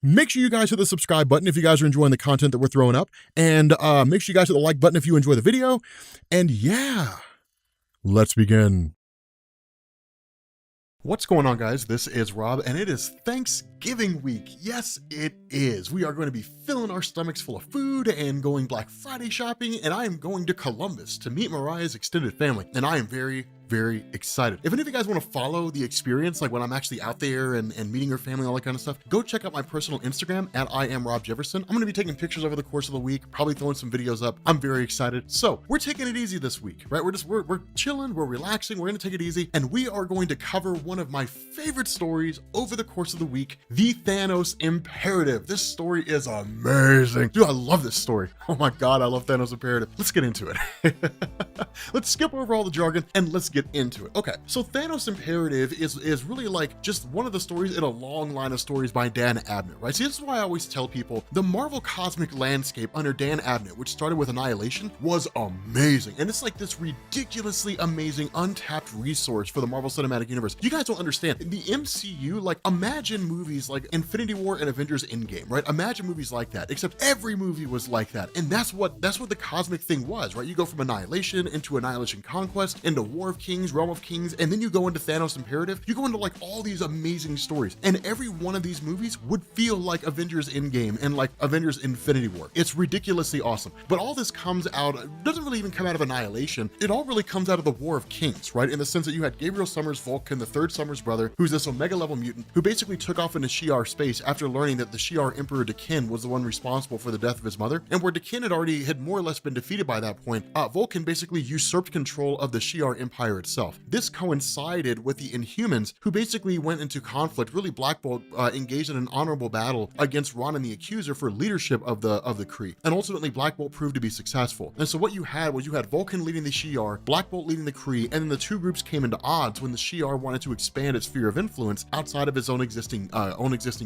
Make sure you guys hit the subscribe button if you guys are enjoying the content that we're throwing up. And make sure you guys hit the like button if you enjoy the video. And yeah, let's begin. What's going on, guys? This is Rob, and it is Thanksgiving week. Yes, it is. We are going to be filling our stomachs full of food and going Black Friday shopping, and I am going to Columbus to meet Mariah's extended family, and I am very excited. If any of you guys want to follow the experience, like when I'm actually out there and meeting her family, all that kind of stuff, go check out my personal Instagram at @IamRobJefferson. I'm going to be taking pictures over the course of the week, probably throwing some videos up. I'm very excited. So we're taking it easy this week, right? We're chilling, we're relaxing, we're going to take it easy, and we are going to cover one of my favorite stories over the course of the week, the Thanos Imperative. This story is amazing. Dude, I love this story. Oh my God, I love Thanos Imperative. Let's get into it. Let's skip over all the jargon and let's get into it. Okay, so Thanos Imperative is really like just one of the stories in a long line of stories by Dan Abnett, right? See, this is why I always tell people the Marvel cosmic landscape under Dan Abnett, which started with Annihilation, was amazing. And it's like this ridiculously amazing untapped resource for the Marvel Cinematic Universe. You guys don't understand. In the MCU, like imagine movies like Infinity War and Avengers Endgame, right? Imagine movies like that, except every movie was like that. And that's what the cosmic thing was, right? You go from Annihilation into Annihilation Conquest, into War of Kings, Realm of Kings, and then you go into Thanos Imperative. You go into like all these amazing stories, and every one of these movies would feel like Avengers Endgame and like Avengers Infinity War. It's ridiculously awesome. But all this comes out, doesn't really even come out of Annihilation. It all really comes out of the War of Kings, right? In the sense that you had Gabriel Summers Vulcan, the third Summers brother, who's this Omega level mutant who basically took off into Shi'ar space after learning that the Shi'ar Emperor Dakin was the one responsible for the death of his mother. And where Dakin had more or less been defeated by that point, Vulcan basically usurped control of the Shi'ar Empire itself. This coincided with the Inhumans, who basically went into conflict. Really, Black Bolt engaged in an honorable battle against Ronan the Accuser for leadership of the Kree, and ultimately Black Bolt proved to be successful. And so what you had Vulcan leading the Shi'ar, Black Bolt leading the Kree, and then the two groups came into odds when the Shi'ar wanted to expand its sphere of influence outside of its own existing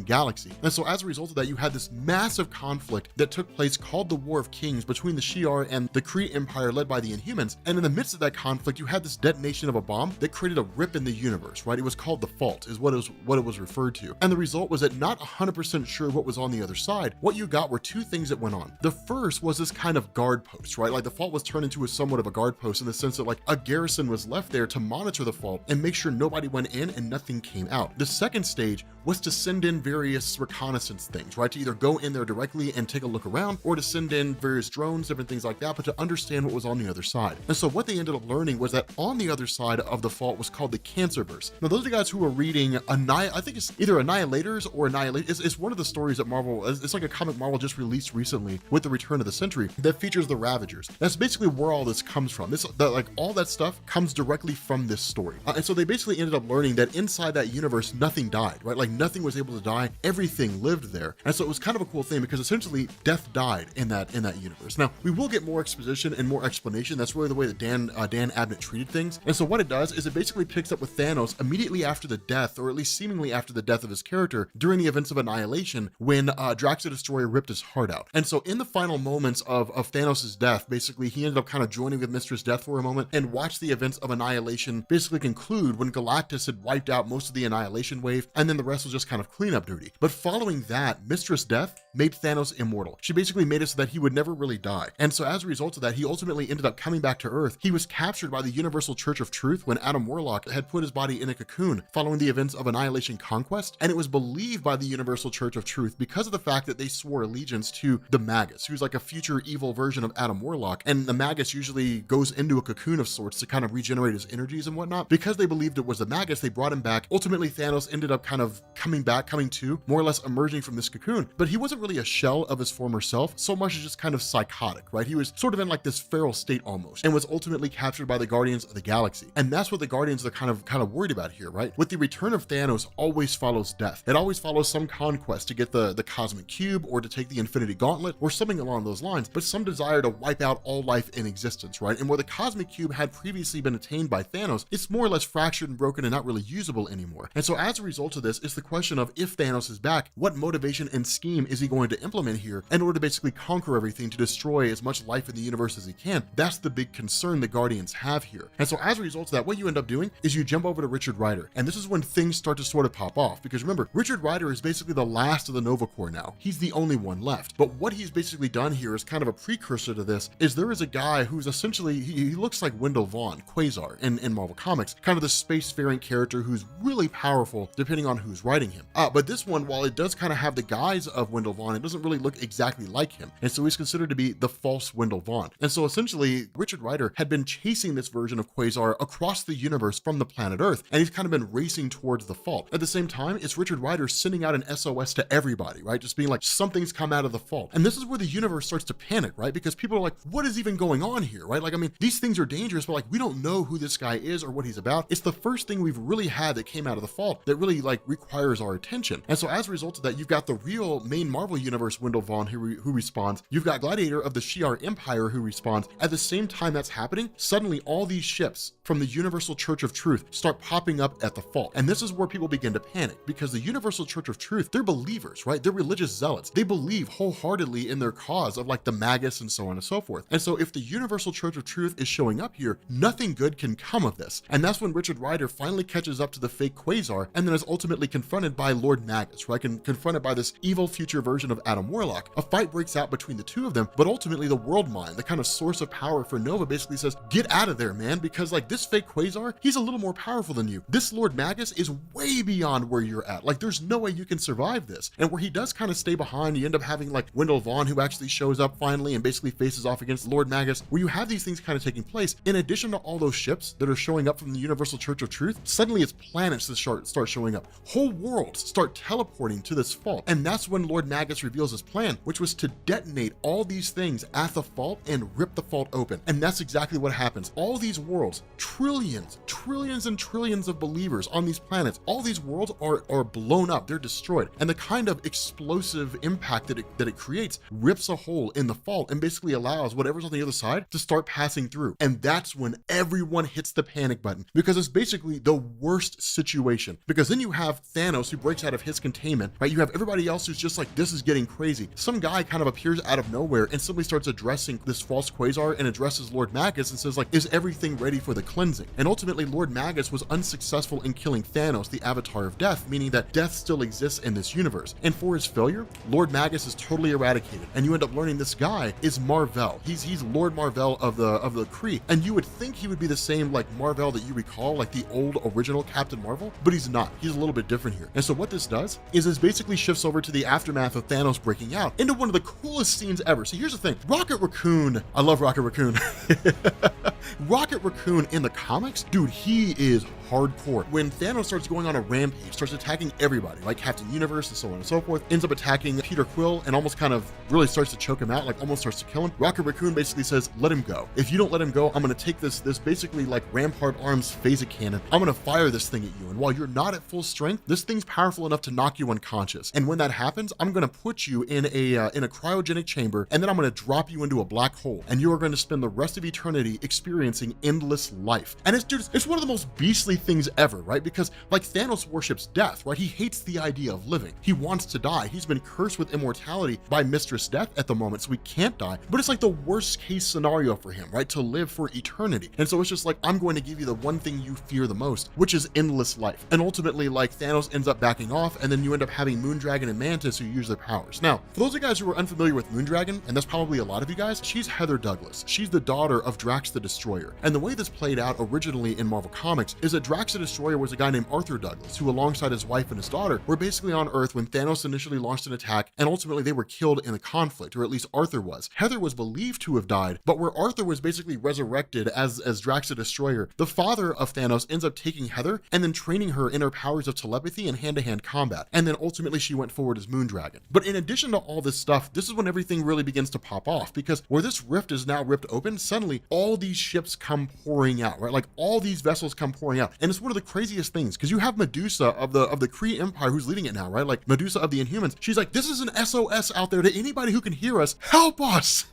galaxy. And so as a result of that, you had this massive conflict that took place called the War of Kings between the Shi'ar and the Kree Empire led by the Inhumans. And in the midst of that conflict, you had this detonation of a bomb that created a rip in the universe, right? It was called the Fault, is what it was referred to. And the result was that not 100% sure what was on the other side. What you got were two things that went on. The first was this kind of guard post, right? Like the Fault was turned into somewhat of a guard post in the sense that like a garrison was left there to monitor the Fault and make sure nobody went in and nothing came out. The second stage was to send in various reconnaissance things, right? To either go in there directly and take a look around, or to send in various drones, different things like that, but to understand what was on the other side. And so what they ended up learning was that on the other side of the Fault was called the Cancerverse. Now, those are guys who are reading I think it's either Annihilators or Annihilate. It's one of the stories that Marvel, it's like a comic Marvel just released recently with the Return of the Century that features the Ravagers. That's basically where all this comes from. Like all that stuff comes directly from this story. And so they basically ended up learning that inside that universe, nothing died, right? Like nothing was able to die. Everything lived there. And so it was kind of a cool thing because essentially death died in that universe. Now, we will get more exposition and more explanation. That's really the way that Dan Abnett treated things. And so what it does is it basically picks up with Thanos immediately after the death, or at least seemingly after the death of his character during the events of Annihilation, when Drax the Destroyer ripped his heart out. And so in the final moments of Thanos' death, basically he ended up kind of joining with Mistress Death for a moment and watched the events of Annihilation basically conclude when Galactus had wiped out most of the Annihilation wave, and then the rest was just kind of cleanup duty. But following that, Mistress Death made Thanos immortal. She basically made it so that he would never really die. And so as a result of that, he ultimately ended up coming back to Earth. He was captured by the Universal Church of Truth when Adam Warlock had put his body in a cocoon following the events of Annihilation Conquest, and it was believed by the Universal Church of Truth because of the fact that they swore allegiance to the Magus, who's like a future evil version of Adam Warlock, and the Magus usually goes into a cocoon of sorts to kind of regenerate his energies and whatnot. Because they believed it was the Magus, they brought him back. Ultimately, Thanos ended up kind of coming to, more or less emerging from this cocoon, but he wasn't really a shell of his former self, so much as just kind of psychotic, right? He was sort of in like this feral state almost, and was ultimately captured by the Guardians of the Galaxy. And that's what the Guardians are kind of worried about here, right? With the return of Thanos always follows death. It always follows some conquest to get the Cosmic Cube, or to take the Infinity Gauntlet, or something along those lines, but some desire to wipe out all life in existence, right? And where the Cosmic Cube had previously been attained by Thanos, it's more or less fractured and broken and not really usable anymore. And so as a result of this, it's the question of, if Thanos is back, what motivation and scheme is he he going to implement here in order to basically conquer everything, to destroy as much life in the universe as he can? That's the big concern the Guardians have here. And so as a result of that, what you end up doing is you jump over to Richard Rider. And this is when things start to sort of pop off, because remember, Richard Rider is basically the last of the Nova Corps now. He's the only one left. But what he's basically done here is kind of a precursor to this, is there is a guy who's essentially, he looks like Wendell Vaughn, Quasar, in Marvel Comics, kind of the spacefaring character who's really powerful depending on who's writing him. But this one, while it does kind of have the guise of Wendell Vaughn, it doesn't really look exactly like him. And so he's considered to be the false Wendell Vaughn. And so essentially, Richard Rider had been chasing this version of Quasar across the universe from the planet Earth, and he's kind of been racing towards the fault. At the same time, it's Richard Rider sending out an SOS to everybody, right? Just being like, something's come out of the fault. And this is where the universe starts to panic, right? Because people are like, what is even going on here, right? Like, I mean, these things are dangerous, but like, we don't know who this guy is or what he's about. It's the first thing we've really had that came out of the fault that really like requires our attention. And so as a result of that, you've got the real main Marvel universe Wendell Vaughn who responds. You've got Gladiator of the Shi'ar Empire who responds. At the same time that's happening, suddenly all these ships from the Universal Church of Truth start popping up at the fault. And this is where people begin to panic, because the Universal Church of Truth, they're believers, right? They're religious zealots. They believe wholeheartedly in their cause of like the Magus and so on and so forth. And so if the Universal Church of Truth is showing up here, nothing good can come of this. And that's when Richard Rider finally catches up to the fake Quasar and then is ultimately confronted by Lord Magus, right? And confronted by this evil future version of Adam Warlock. A fight breaks out between the two of them, but ultimately the World Mind, the kind of source of power for Nova, basically says, get out of there, man, because like this fake Quasar, he's a little more powerful than you. This Lord Magus is way beyond where you're at. Like there's no way you can survive this. And where he does kind of stay behind, you end up having like Wendell Vaughn, who actually shows up finally and basically faces off against Lord Magus, where you have these things kind of taking place. In addition to all those ships that are showing up from the Universal Church of Truth, suddenly it's planets that start showing up. Whole worlds start teleporting to this fault. And that's when Lord Magus reveals his plan, which was to detonate all these things at the fault and rip the fault open. And that's exactly what happens. All these worlds, trillions and trillions of believers on these planets, all these worlds are blown up, they're destroyed. And the kind of explosive impact that it creates rips a hole in the fault and basically allows whatever's on the other side to start passing through. And that's when everyone hits the panic button, because it's basically the worst situation. Because then you have Thanos, who breaks out of his containment, right? You have everybody else who's just like, this is getting crazy. Some guy kind of appears out of nowhere and simply starts addressing this false Quasar and addresses Lord Magus and says like, is everything ready for the cleansing? And ultimately Lord Magus was unsuccessful in killing Thanos, the Avatar of Death, meaning that death still exists in this universe. And for his failure, Lord Magus is totally eradicated. And you end up learning this guy is Mar-Vell. He's Lord Mar-Vell of the Kree. And you would think he would be the same like Mar-Vell that you recall, like the old original Captain Marvel, but he's not. He's a little bit different here. And so what this does is this basically shifts over to the aftermath of Thanos breaking out into one of the coolest scenes ever. So here's the thing. Rocket Raccoon, I love Rocket Raccoon. Rocket Raccoon in the comics, dude, he is hardcore. When Thanos starts going on a rampage, starts attacking everybody, like Captain Universe and so on and so forth, ends up attacking Peter Quill and almost kind of really starts to choke him out, like almost starts to kill him. Rocket Raccoon basically says, let him go. If you don't let him go, I'm going to take this basically like Rampart Arms phaser cannon. I'm going to fire this thing at you. And while you're not at full strength, this thing's powerful enough to knock you unconscious. And when that happens, I'm going to put you in a cryogenic chamber, and then I'm going to drop you into a black hole. And you are going to spend the rest of eternity experiencing endless life. And it's one of the most beastly things ever, right? Because like Thanos worships death, right? He hates the idea of living. He wants to die. He's been cursed with immortality by Mistress Death at the moment, so he can't die. But it's like the worst case scenario for him, right? To live for eternity. And so it's just like, I'm going to give you the one thing you fear the most, which is endless life. And ultimately, like Thanos ends up backing off, and then you end up having Moondragon and Mantis who use their powers. Now, for those of you guys who are unfamiliar with Moondragon, and that's probably a lot of you guys, she's Heather Douglas. She's the daughter of Drax the Destroyer. And the way this played out originally in Marvel Comics is that Drax the Destroyer was a guy named Arthur Douglas, who alongside his wife and his daughter were basically on Earth when Thanos initially launched an attack, and ultimately they were killed in the conflict, or at least Arthur was. Heather was believed to have died, but where Arthur was basically resurrected as Drax the Destroyer, the father of Thanos ends up taking Heather and then training her in her powers of telepathy and hand-to-hand combat, and then ultimately she went forward as Moondragon. But in addition to all this stuff, this is when everything really begins to pop off, because where this rift is now ripped open, suddenly all these ships come pouring out, right? Like all these vessels come pouring out, and it's one of the craziest things, because you have Medusa of the Kree Empire who's leading it now, right? Like Medusa of the Inhumans. She's like, this is an SOS out there to anybody who can hear us. Help us!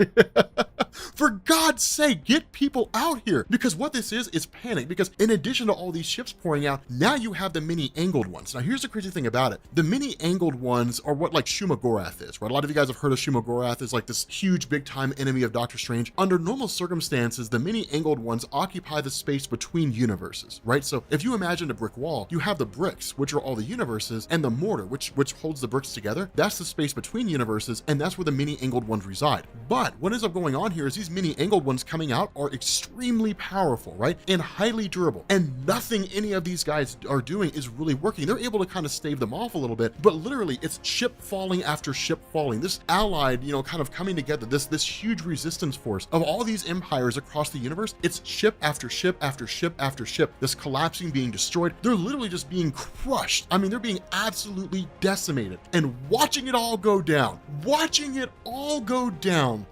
For God's sake, get people out here. Because what this is panic. Because in addition to all these ships pouring out, now you have the mini angled ones. Now here's the crazy thing about it. The mini angled ones are what like Shumagorath is, right? A lot of you guys have heard of Shumagorath as like this huge big time enemy of Doctor Strange. Under normal circumstances, the mini angled ones occupy the space between universes, right? So if you imagine a brick wall, you have the bricks, which are all the universes, and the mortar, which holds the bricks together. That's the space between universes, and that's where the mini angled ones reside. But what ends up going on here is these mini angled ones coming out are extremely powerful, right? And highly durable. And nothing any of these guys are doing is really working. They're able to kind of stave them off a little bit, but literally it's ship falling after ship falling. This allied, kind of coming together, this huge resistance force of all these empires across the universe. It's ship after ship after ship after ship. This collapsing, being destroyed. They're literally just being crushed. I mean, they're being absolutely decimated. And watching it all go down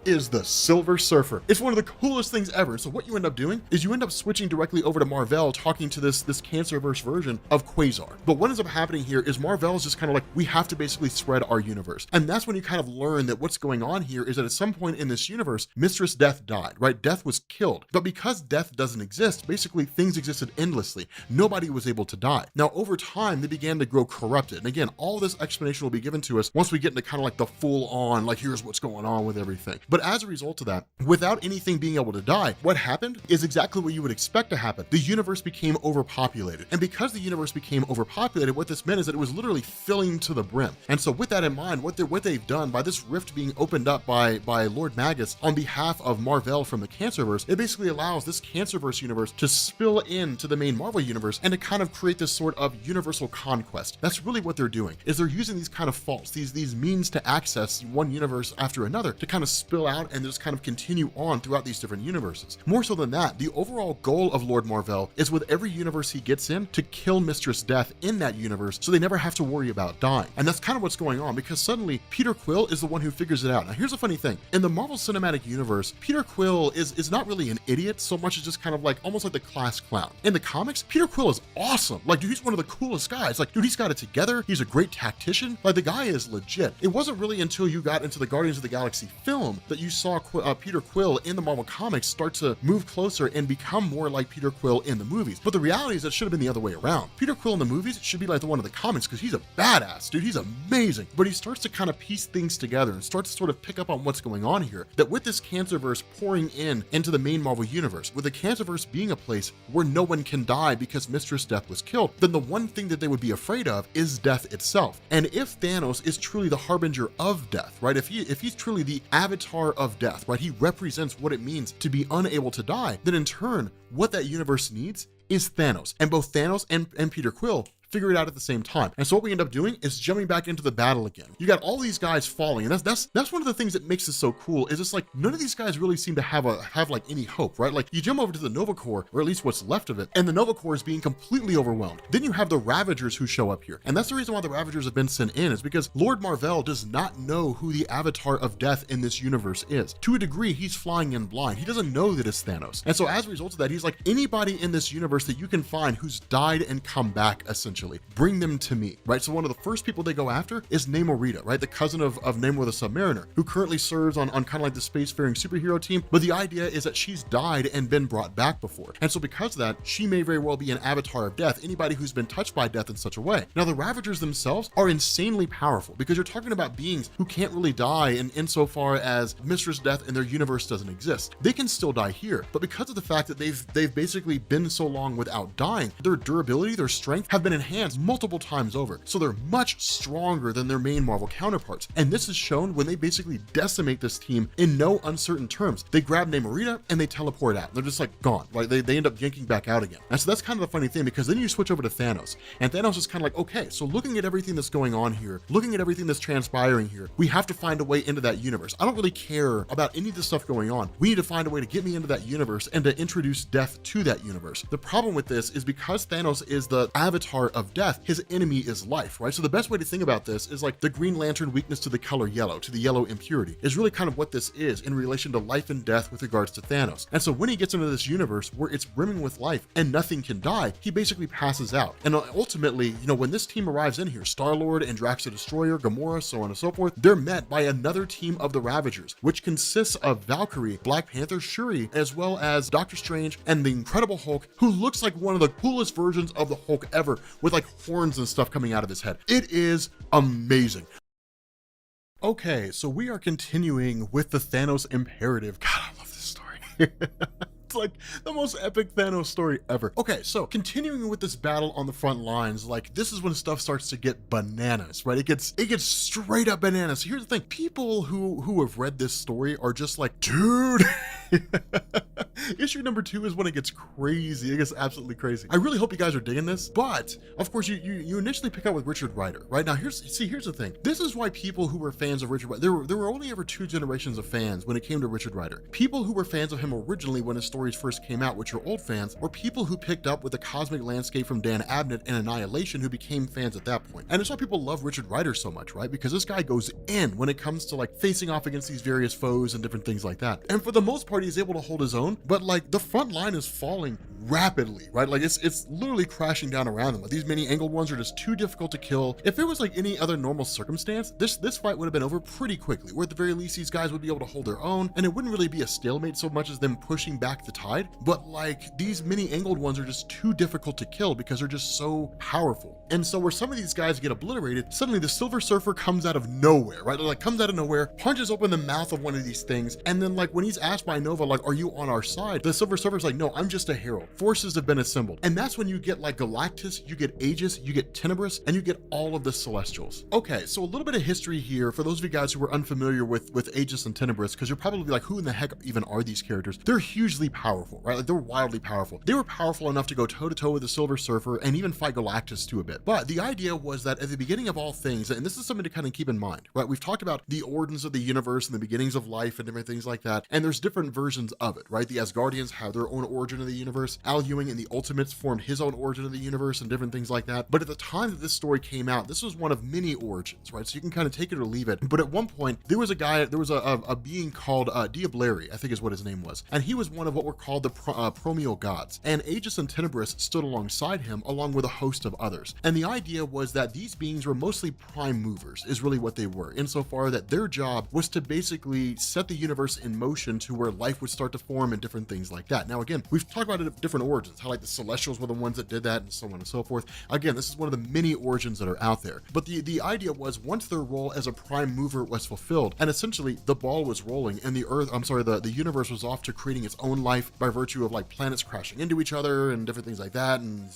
is the Silver Surfer. It's one of the coolest things ever. So what you end up doing is you end up switching directly over to Mar-Vell, talking to this Cancerverse version of Quasar. But what ends up happening here is Mar-Vell is just kind of like, we have to basically spread our universe. And that's when you kind of learn that what's going on here is that at some point in this universe, Mistress Death died, right? Death was killed. But because Death doesn't exist, basically things existed endlessly. Nobody was able to die. Now, over time, they began to grow corrupted. And again, all this explanation will be given to us once we get into kind of like the full on, like, here's what's going on with everything. But as a result of that, without anything being able to die, what happened is exactly what you would expect to happen. The universe became overpopulated. And because the universe became overpopulated, what this meant is that it was literally filling to the brim. And so with that in mind, what they've done by this rift being opened up by Lord Magus on behalf of Mar-Vell from the Cancerverse, it basically allows this Cancerverse universe to spill into the main Marvel universe and to kind of create this sort of universal conquest. That's really what they're doing, is they're using these kind of faults, these means to access one universe after another to kind of spill out and just kind of continue on throughout these different universes. More so than that, the overall goal of Lord Mar-Vell is with every universe he gets in to kill Mistress Death in that universe so they never have to worry about dying. And that's kind of what's going on, because suddenly Peter Quill is the one who figures it out. Now here's a funny thing. In the Marvel Cinematic Universe, Peter Quill is not really an idiot so much as just kind of like almost like the class clown. In the comics, Peter Quill is awesome. Like, dude, he's one of the coolest guys. Like, dude, he's got it together. He's a great tactician. Like, the guy is legit. It wasn't really until you got into the Guardians of the Galaxy film that you saw Peter Quill in the Marvel comics start to move closer and become more like Peter Quill in the movies. But the reality is that should have been the other way around. Peter Quill in the movies should be like the one in the comics because he's a badass, dude. He's amazing. But he starts to kind of piece things together and starts to sort of pick up on what's going on here. That with this Cancerverse pouring into the main Marvel universe, with the Cancerverse being a place where no one can die because Mistress Death was killed, then the one thing that they would be afraid of is death itself. And if Thanos is truly the harbinger of death, right? If he's truly the avatar of death, right? He represents what it means to be unable to die, then in turn, what that universe needs is Thanos. And both Thanos and Peter Quill figure it out at the same time. And so what we end up doing is jumping back into the battle again. You got all these guys falling, and that's one of the things that makes this so cool, is it's like none of these guys really seem to have like any hope, right? Like, you jump over to the Nova Corps, or at least what's left of it, and the Nova Corps is being completely overwhelmed. Then you have the Ravagers who show up here. And that's the reason why the Ravagers have been sent in, is because Lord Mar-Vell does not know who the avatar of death in this universe is. To a degree, he's flying in blind. He doesn't know that it's Thanos. And so as a result of that, he's like, anybody in this universe that you can find who's died and come back, essentially, bring them to me, right? So one of the first people they go after is Namorita, right? The cousin of Namor the Submariner, who currently serves on kind of like the spacefaring superhero team. But the idea is that she's died and been brought back before. And so because of that, she may very well be an avatar of death, anybody who's been touched by death in such a way. Now, the Ravagers themselves are insanely powerful because you're talking about beings who can't really die insofar as Mistress Death in their universe doesn't exist. They can still die here, but because of the fact that they've basically been so long without dying, their durability, their strength have been enhanced multiple times over. So they're much stronger than their main Marvel counterparts. And this is shown when they basically decimate this team in no uncertain terms. They grab Namorita and they teleport out. They're just like gone, right? They end up yanking back out again. And so that's kind of the funny thing, because then you switch over to Thanos, and Thanos is kind of like, okay, so looking at everything that's going on here, looking at everything that's transpiring here, we have to find a way into that universe. I don't really care about any of the stuff going on. We need to find a way to get me into that universe and to introduce death to that universe. The problem with this is because Thanos is the avatar of of death, his enemy is life, right? So the best way to think about this is like the Green Lantern weakness to the color yellow, to the yellow impurity, is really kind of what this is in relation to life and death with regards to Thanos. And so when he gets into this universe where it's brimming with life and nothing can die, he basically passes out. And ultimately, you know, when this team arrives in here, Star-Lord and Drax the Destroyer, Gamora, so on and so forth, they're met by another team of the Ravagers, which consists of Valkyrie, Black Panther, Shuri, as well as Doctor Strange and the Incredible Hulk, who looks like one of the coolest versions of the Hulk ever, with like horns and stuff coming out of his head. It is amazing. Okay, so we are continuing with the Thanos Imperative. God, I love this story. It's like the most epic Thanos story ever. Okay, so continuing with this battle on the front lines, like this is when stuff starts to get bananas, right? It gets straight up bananas. So here's the thing: people who have read this story are just like, dude. Issue number 2 is when it gets crazy. It gets absolutely crazy. I really hope you guys are digging this, but of course you initially pick up with Richard Rider, right? Now here's the thing. This is why people who were fans of Richard Rider, there were only ever 2 generations of fans when it came to Richard Rider. People who were fans of him originally when his stories first came out, which are old fans, or people who picked up with the cosmic landscape from Dan Abnett and Annihilation, who became fans at that point. And it's why people love Richard Rider so much, right? Because this guy goes in when it comes to like facing off against these various foes and different things like that. And for the most part, he's able to hold his own, but like the front line is falling rapidly, right? Like it's literally crashing down around them. Like these many angled ones are just too difficult to kill. If it was like any other normal circumstance, this fight would have been over pretty quickly, where at the very least these guys would be able to hold their own, and it wouldn't really be a stalemate so much as them pushing back the tide. But like these many angled ones are just too difficult to kill because they're just so powerful. And so where some of these guys get obliterated, suddenly the Silver Surfer comes out of nowhere, right? Like comes out of nowhere, punches open the mouth of one of these things, and then like when he's asked by Nova, like, are you on our side? The Silver Surfer's like, no, I'm just a herald. Forces have been assembled. And that's when you get like Galactus, you get Aegis, you get Tenebris, and you get all of the Celestials. Okay, so a little bit of history here for those of you guys who are unfamiliar with Aegis and Tenebris, because you're probably like, who in the heck even are these characters? They're hugely powerful, right? Like they're wildly powerful. They were powerful enough to go toe-to-toe with the Silver Surfer and even fight Galactus too a bit. But the idea was that at the beginning of all things, and this is something to kind of keep in mind, right? We've talked about the origins of the universe and the beginnings of life and different things like that, and there's different versions of it, right? The Asgardians have their own origin of the universe. Al Ewing and the Ultimates formed his own origin of the universe and different things like that. But at the time that this story came out, this was one of many origins, right? So you can kind of take it or leave it. But at one point, there was a being called Diableri, I think is what his name was. And he was one of what were called the Promeal gods. And Aegis and Tenebris stood alongside him, along with a host of others. And the idea was that these beings were mostly prime movers, is really what they were, insofar that their job was to basically set the universe in motion to where life would start to form and different things like that. Now, again, we've talked about it different origins, how like the Celestials were the ones that did that and so on and so forth. Again, this is one of the many origins that are out there. But the idea was once their role as a prime mover was fulfilled, and essentially the ball was rolling and the universe was off to creating its own life by virtue of like planets crashing into each other and different things like that, and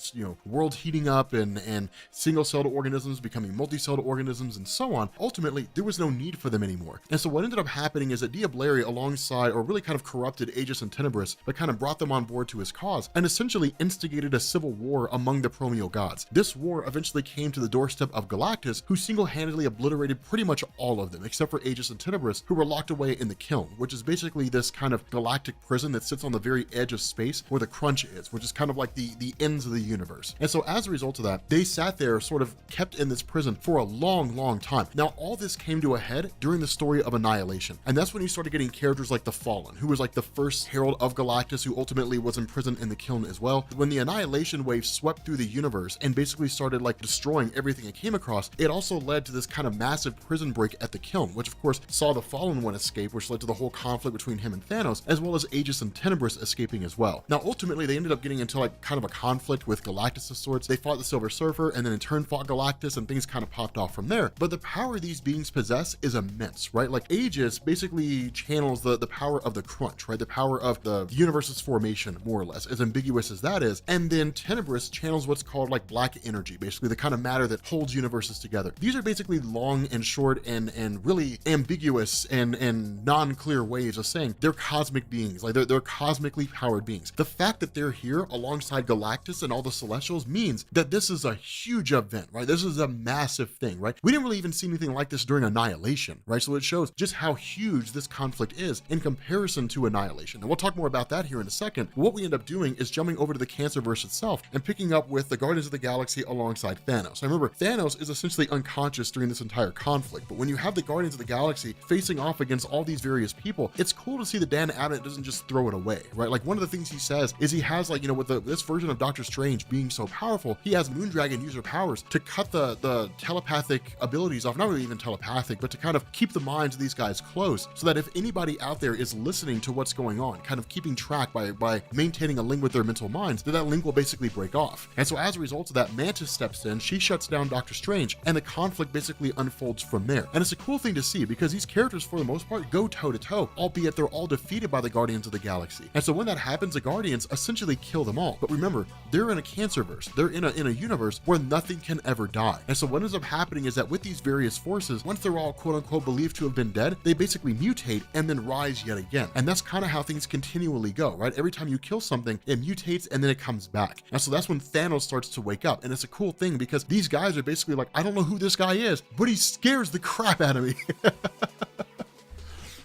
world heating up and single-celled organisms becoming multi-celled organisms and so on. Ultimately, there was no need for them anymore. And so what ended up happening is that Diableri alongside, or really kind of corrupted Aegis and Tenebris, but kind of brought them on board to his cause and essentially instigated a civil war among the Promeal gods. This war eventually came to the doorstep of Galactus, who single-handedly obliterated pretty much all of them, except for Aegis and Tenebris, who were locked away in the Kiln, which is basically this kind of galactic prison that sits on the very edge of space where the Crunch is, which is kind of like the ends of the universe. And so as a result of that, they sat there sort of kept in this prison for a long time. Now, all this came to a head during the story of Annihilation. And that's when you started getting characters like the Fallen, who was like the first herald of Galactus, who ultimately was imprisoned in the Kiln as well. When the Annihilation wave swept through the universe and basically started like destroying everything it came across, it also led to this kind of massive prison break at the Kiln, which of course saw the Fallen one escape, which led to the whole conflict between him and Thanos, as well as Aegis and Tenebris escaping as well. Now, ultimately, they ended up getting into like kind of a conflict with Galactus of sorts. They fought the Silver Surfer and then in turn fought Galactus, and things kind of popped off from there. But the power these beings possess is immense, right? Like Aegis basically channels the power of the Crunch, right? The power of the universe's formation, more or less, as ambiguous as that is. And then Tenebris channels what's called like black energy, basically the kind of matter that holds universes together. These are basically long and short and really ambiguous and non-clear ways of saying they're cosmic beings, like they're cosmically powered beings. The fact that they're here alongside Galactus and all the Celestials means that this is a huge event, right? This is a massive thing, right? We didn't really even see anything like this during Annihilation, right? So it shows just how huge this conflict is in comparison to Annihilation. And we'll talk more about that here in a second. What we end up doing doing is jumping over to the Cancerverse itself and picking up with the Guardians of the Galaxy alongside Thanos. Now remember, Thanos is essentially unconscious during this entire conflict, but when you have the Guardians of the Galaxy facing off against all these various people, it's cool to see that Dan Abnett doesn't just throw it away, right? Like one of the things he says is he has like, you know, with this version of Doctor Strange being so powerful, he has Moondragon use her powers to cut the telepathic abilities off, not really even telepathic, but to kind of keep the minds of these guys close, so that if anybody out there is listening to what's going on, kind of keeping track by maintaining a link with their mental minds, that link will basically break off. And so as a result of that, Mantis steps in, she shuts down Doctor Strange, and the conflict basically unfolds from there. And it's a cool thing to see because these characters, for the most part, go toe to toe, albeit they're all defeated by the Guardians of the Galaxy. And so when that happens, the Guardians essentially kill them all. But remember, they're in a Cancerverse. They're in a universe where nothing can ever die. And so what ends up happening is that with these various forces, once they're all quote unquote believed to have been dead, they basically mutate and then rise yet again. And that's kind of how things continually go, right? Every time you kill something, it mutates and then it comes back. And so that's when Thanos starts to wake up. And it's a cool thing because these guys are basically like, I don't know who this guy is, but he scares the crap out of me.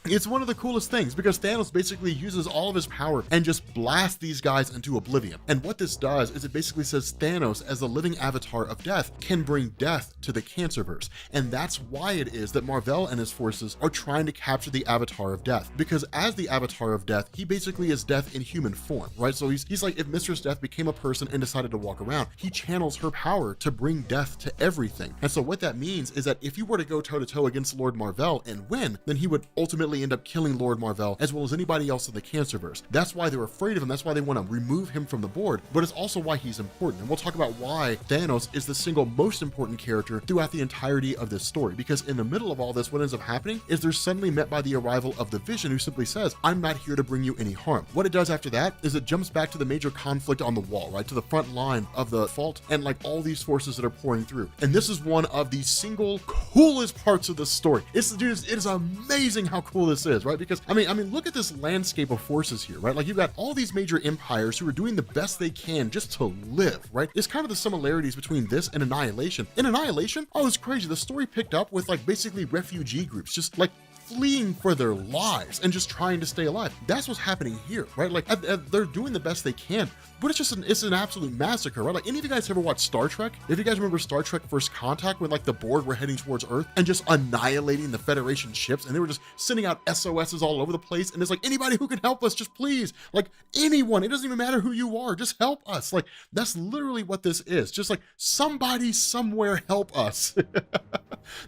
It's one of the coolest things because Thanos basically uses all of his power and just blasts these guys into oblivion. And what this does is it basically says Thanos, as the living avatar of death, can bring death to the Cancerverse. And that's why it is that Mar-Vell and his forces are trying to capture the avatar of death, because as the avatar of death, he basically is death in human form, right? So he's like if Mistress Death became a person and decided to walk around, he channels her power to bring death to everything. And so what that means is that if you were to go toe to toe against Lord Mar-Vell and win, then he would ultimately end up killing Lord Mar-Vell as well as anybody else in the Cancerverse. That's why they're afraid of him. That's why they want to remove him from the board, but it's also why he's important. And we'll talk about why Thanos is the single most important character throughout the entirety of this story, because in the middle of all this, what ends up happening is they're suddenly met by the arrival of the Vision, who simply says, I'm not here to bring you any harm. What it does after that is it jumps back to the major conflict on the wall, right? To the front line of the fault and like all these forces that are pouring through. And this is one of the single coolest parts of this story. It is amazing how cool this is, right? Because I mean, look at this landscape of forces here, right? Like you've got all these major empires who are doing the best they can just to live, right? It's kind of the similarities between this and Annihilation. In Annihilation, oh, it's crazy. The story picked up with like basically refugee groups, just like fleeing for their lives and just trying to stay alive. That's what's happening here, right? Like they're doing the best they can, but it's an absolute massacre, right? Like any of you guys ever watched Star Trek? If you guys remember Star Trek First Contact, when like the Borg were heading towards Earth and just annihilating the Federation ships, and they were just sending out SOSs all over the place, and it's like, anybody who can help us, just please, like anyone, it doesn't even matter who you are, just help us. Like that's literally what this is. Just like somebody somewhere help us.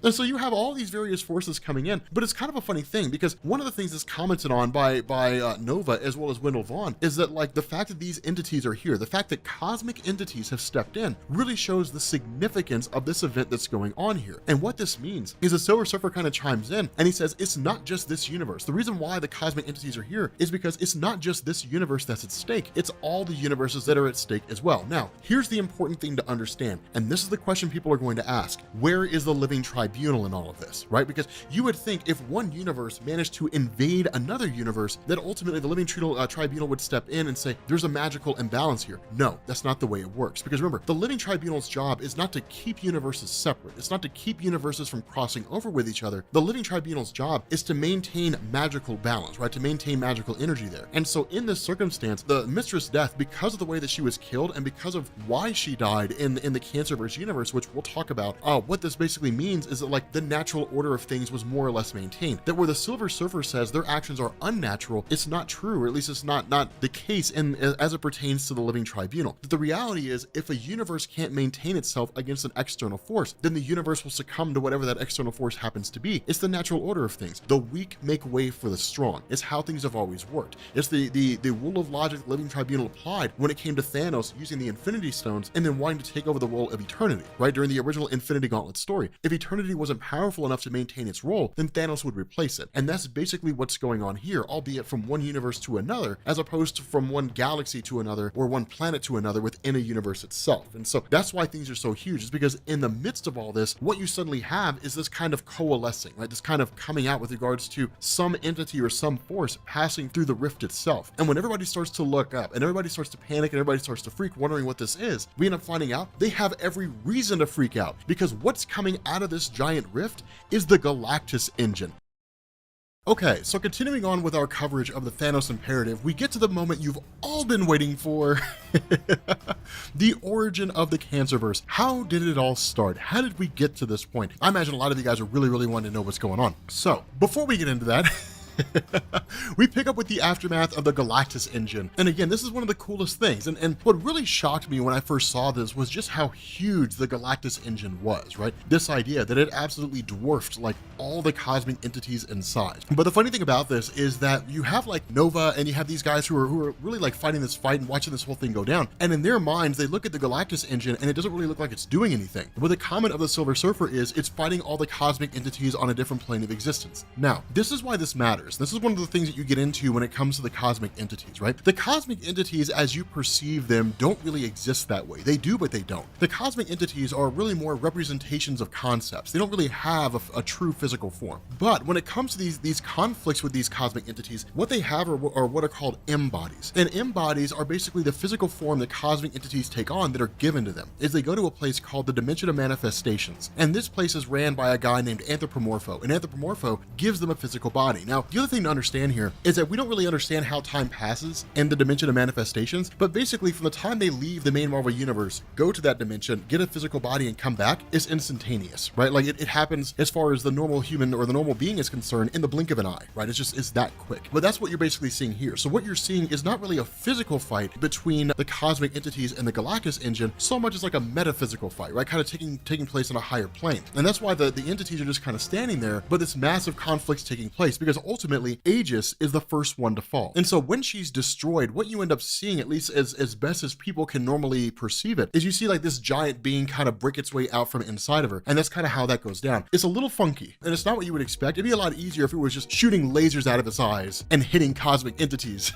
And so you have all these various forces coming in, but it's kind of a funny thing because one of the things that's commented on by Nova as well as Wendell Vaughn is that like the fact that these entities are here, the fact that cosmic entities have stepped in really shows the significance of this event that's going on here. And what this means is the Silver Surfer kind of chimes in and he says, it's not just this universe. The reason why the cosmic entities are here is because it's not just this universe that's at stake, it's all the universes that are at stake as well. Now, here's the important thing to understand, and this is the question people are going to ask: where is the living tribunal in all of this, right? Because you would think if one universe managed to invade another universe, that ultimately the living tribunal would step in and say, there's a magical imbalance here. No, that's not the way it works. Because remember, the living tribunal's job is not to keep universes separate. It's not to keep universes from crossing over with each other. The living tribunal's job is to maintain magical balance, right? To maintain magical energy there. And so in this circumstance, the Mistress Death, because of the way that she was killed and because of why she died in the Cancerverse universe, which we'll talk about, what this basically means is that like the natural order of things was more or less maintained. That where the Silver Surfer says their actions are unnatural, it's not true, or at least it's not the case as it pertains to the living tribunal. But the reality is, if a universe can't maintain itself against an external force, then the universe will succumb to whatever that external force happens to be. It's the natural order of things. The weak make way for the strong. It's how things have always worked. It's the rule of logic the living tribunal applied when it came to Thanos using the Infinity Stones and then wanting to take over the role of Eternity, right? During the original Infinity Gauntlet story. If Eternity wasn't powerful enough to maintain its role, then Thanos would replace it. And that's basically what's going on here, albeit from one universe to another, as opposed to from one galaxy to another or one planet to another within a universe itself. And so that's why things are so huge, is because in the midst of all this, what you suddenly have is this kind of coalescing, right? This kind of coming out with regards to some entity or some force passing through the rift itself. And when everybody starts to look up and everybody starts to panic and everybody starts to freak, wondering what this is, we end up finding out they have every reason to freak out, because what's coming out of this giant rift is the Galactus engine. Okay, so continuing on with our coverage of the Thanos Imperative, we get to the moment you've all been waiting for. The origin of the Cancerverse. How did it all start? How did we get to this point? I imagine a lot of you guys are really wanting to know what's going on. So, before we get into that, we pick up with the aftermath of the Galactus engine. And again, this is one of the coolest things. And what really shocked me when I first saw this was just how huge the Galactus engine was, right? This idea that it absolutely dwarfed like all the cosmic entities in size. But the funny thing about this is that you have like Nova and you have these guys who are really like fighting this fight and watching this whole thing go down. And in their minds, they look at the Galactus engine and it doesn't really look like it's doing anything. But the comment of the Silver Surfer is it's fighting all the cosmic entities on a different plane of existence. Now, this is why this matters. This is one of the things that you get into when it comes to the cosmic entities, right? The cosmic entities, as you perceive them, don't really exist that way. They do, but they don't. The cosmic entities are really more representations of concepts. They don't really have a true physical form. But when it comes to these conflicts with these cosmic entities, what they have are what are called M-bodies. And M-bodies are basically the physical form that cosmic entities take on that are given to them, is they go to a place called the Dimension of Manifestations. And this place is ran by a guy named Anthropomorpho. And Anthropomorpho gives them a physical body. Now, the other thing to understand here is that we don't really understand how time passes in the Dimension of Manifestations, but basically from the time they leave the main Marvel universe, go to that dimension, get a physical body and come back is instantaneous, right? Like it happens as far as the normal human or the normal being is concerned in the blink of an eye, right? It's that quick. But that's what you're basically seeing here. So what you're seeing is not really a physical fight between the cosmic entities and the Galactus engine so much as like a metaphysical fight, right? Kind of taking place on a higher plane. And that's why the entities are just kind of standing there, but this massive conflict's taking place because ultimately Aegis is the first one to fall. And so when she's destroyed, what you end up seeing, at least as best as people can normally perceive it, is you see like this giant being kind of break its way out from inside of her. And that's kind of how that goes down. It's a little funky and it's not what you would expect. It'd be a lot easier if it was just shooting lasers out of its eyes and hitting cosmic entities.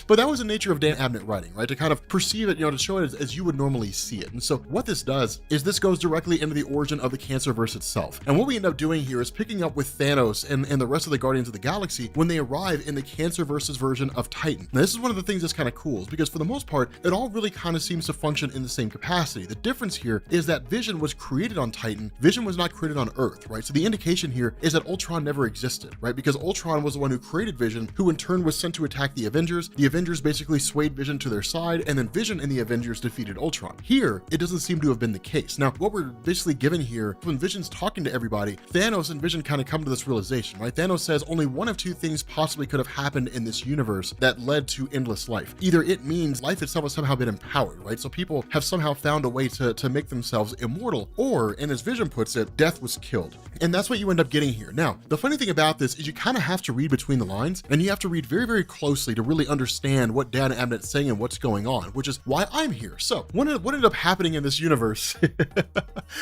But that was the nature of Dan Abnett writing, right? To kind of perceive it, to show it as you would normally see it. And so what this does is this goes directly into the origin of the Cancerverse itself. And what we end up doing here is picking up with Thanos and the rest of the Guardians of the Galaxy when they arrive in the Cancerverse's version of Titan. Now, this is one of the things that's kind of cool, because for the most part, it all really kind of seems to function in the same capacity. The difference here is that Vision was created on Titan. Vision was not created on Earth, right? So the indication here is that Ultron never existed, right? Because Ultron was the one who created Vision, who in turn was sent to attack the Avengers. The Avengers basically swayed Vision to their side, and then Vision and the Avengers defeated Ultron. Here, it doesn't seem to have been the case. Now, what we're basically given here, when Vision's talking to everybody, Thanos and Vision kind of come to this realization, right? Thanos says only one of two things possibly could have happened in this universe that led to endless life. Either it means life itself has somehow been empowered, right? So people have somehow found a way to make themselves immortal, or, and as Vision puts it, death was killed. And that's what you end up getting here. Now, the funny thing about this is you kind of have to read between the lines, and you have to read very closely to really understand what Dan Abnett's saying and what's going on, which is why I'm here. So what ended up happening in this universe,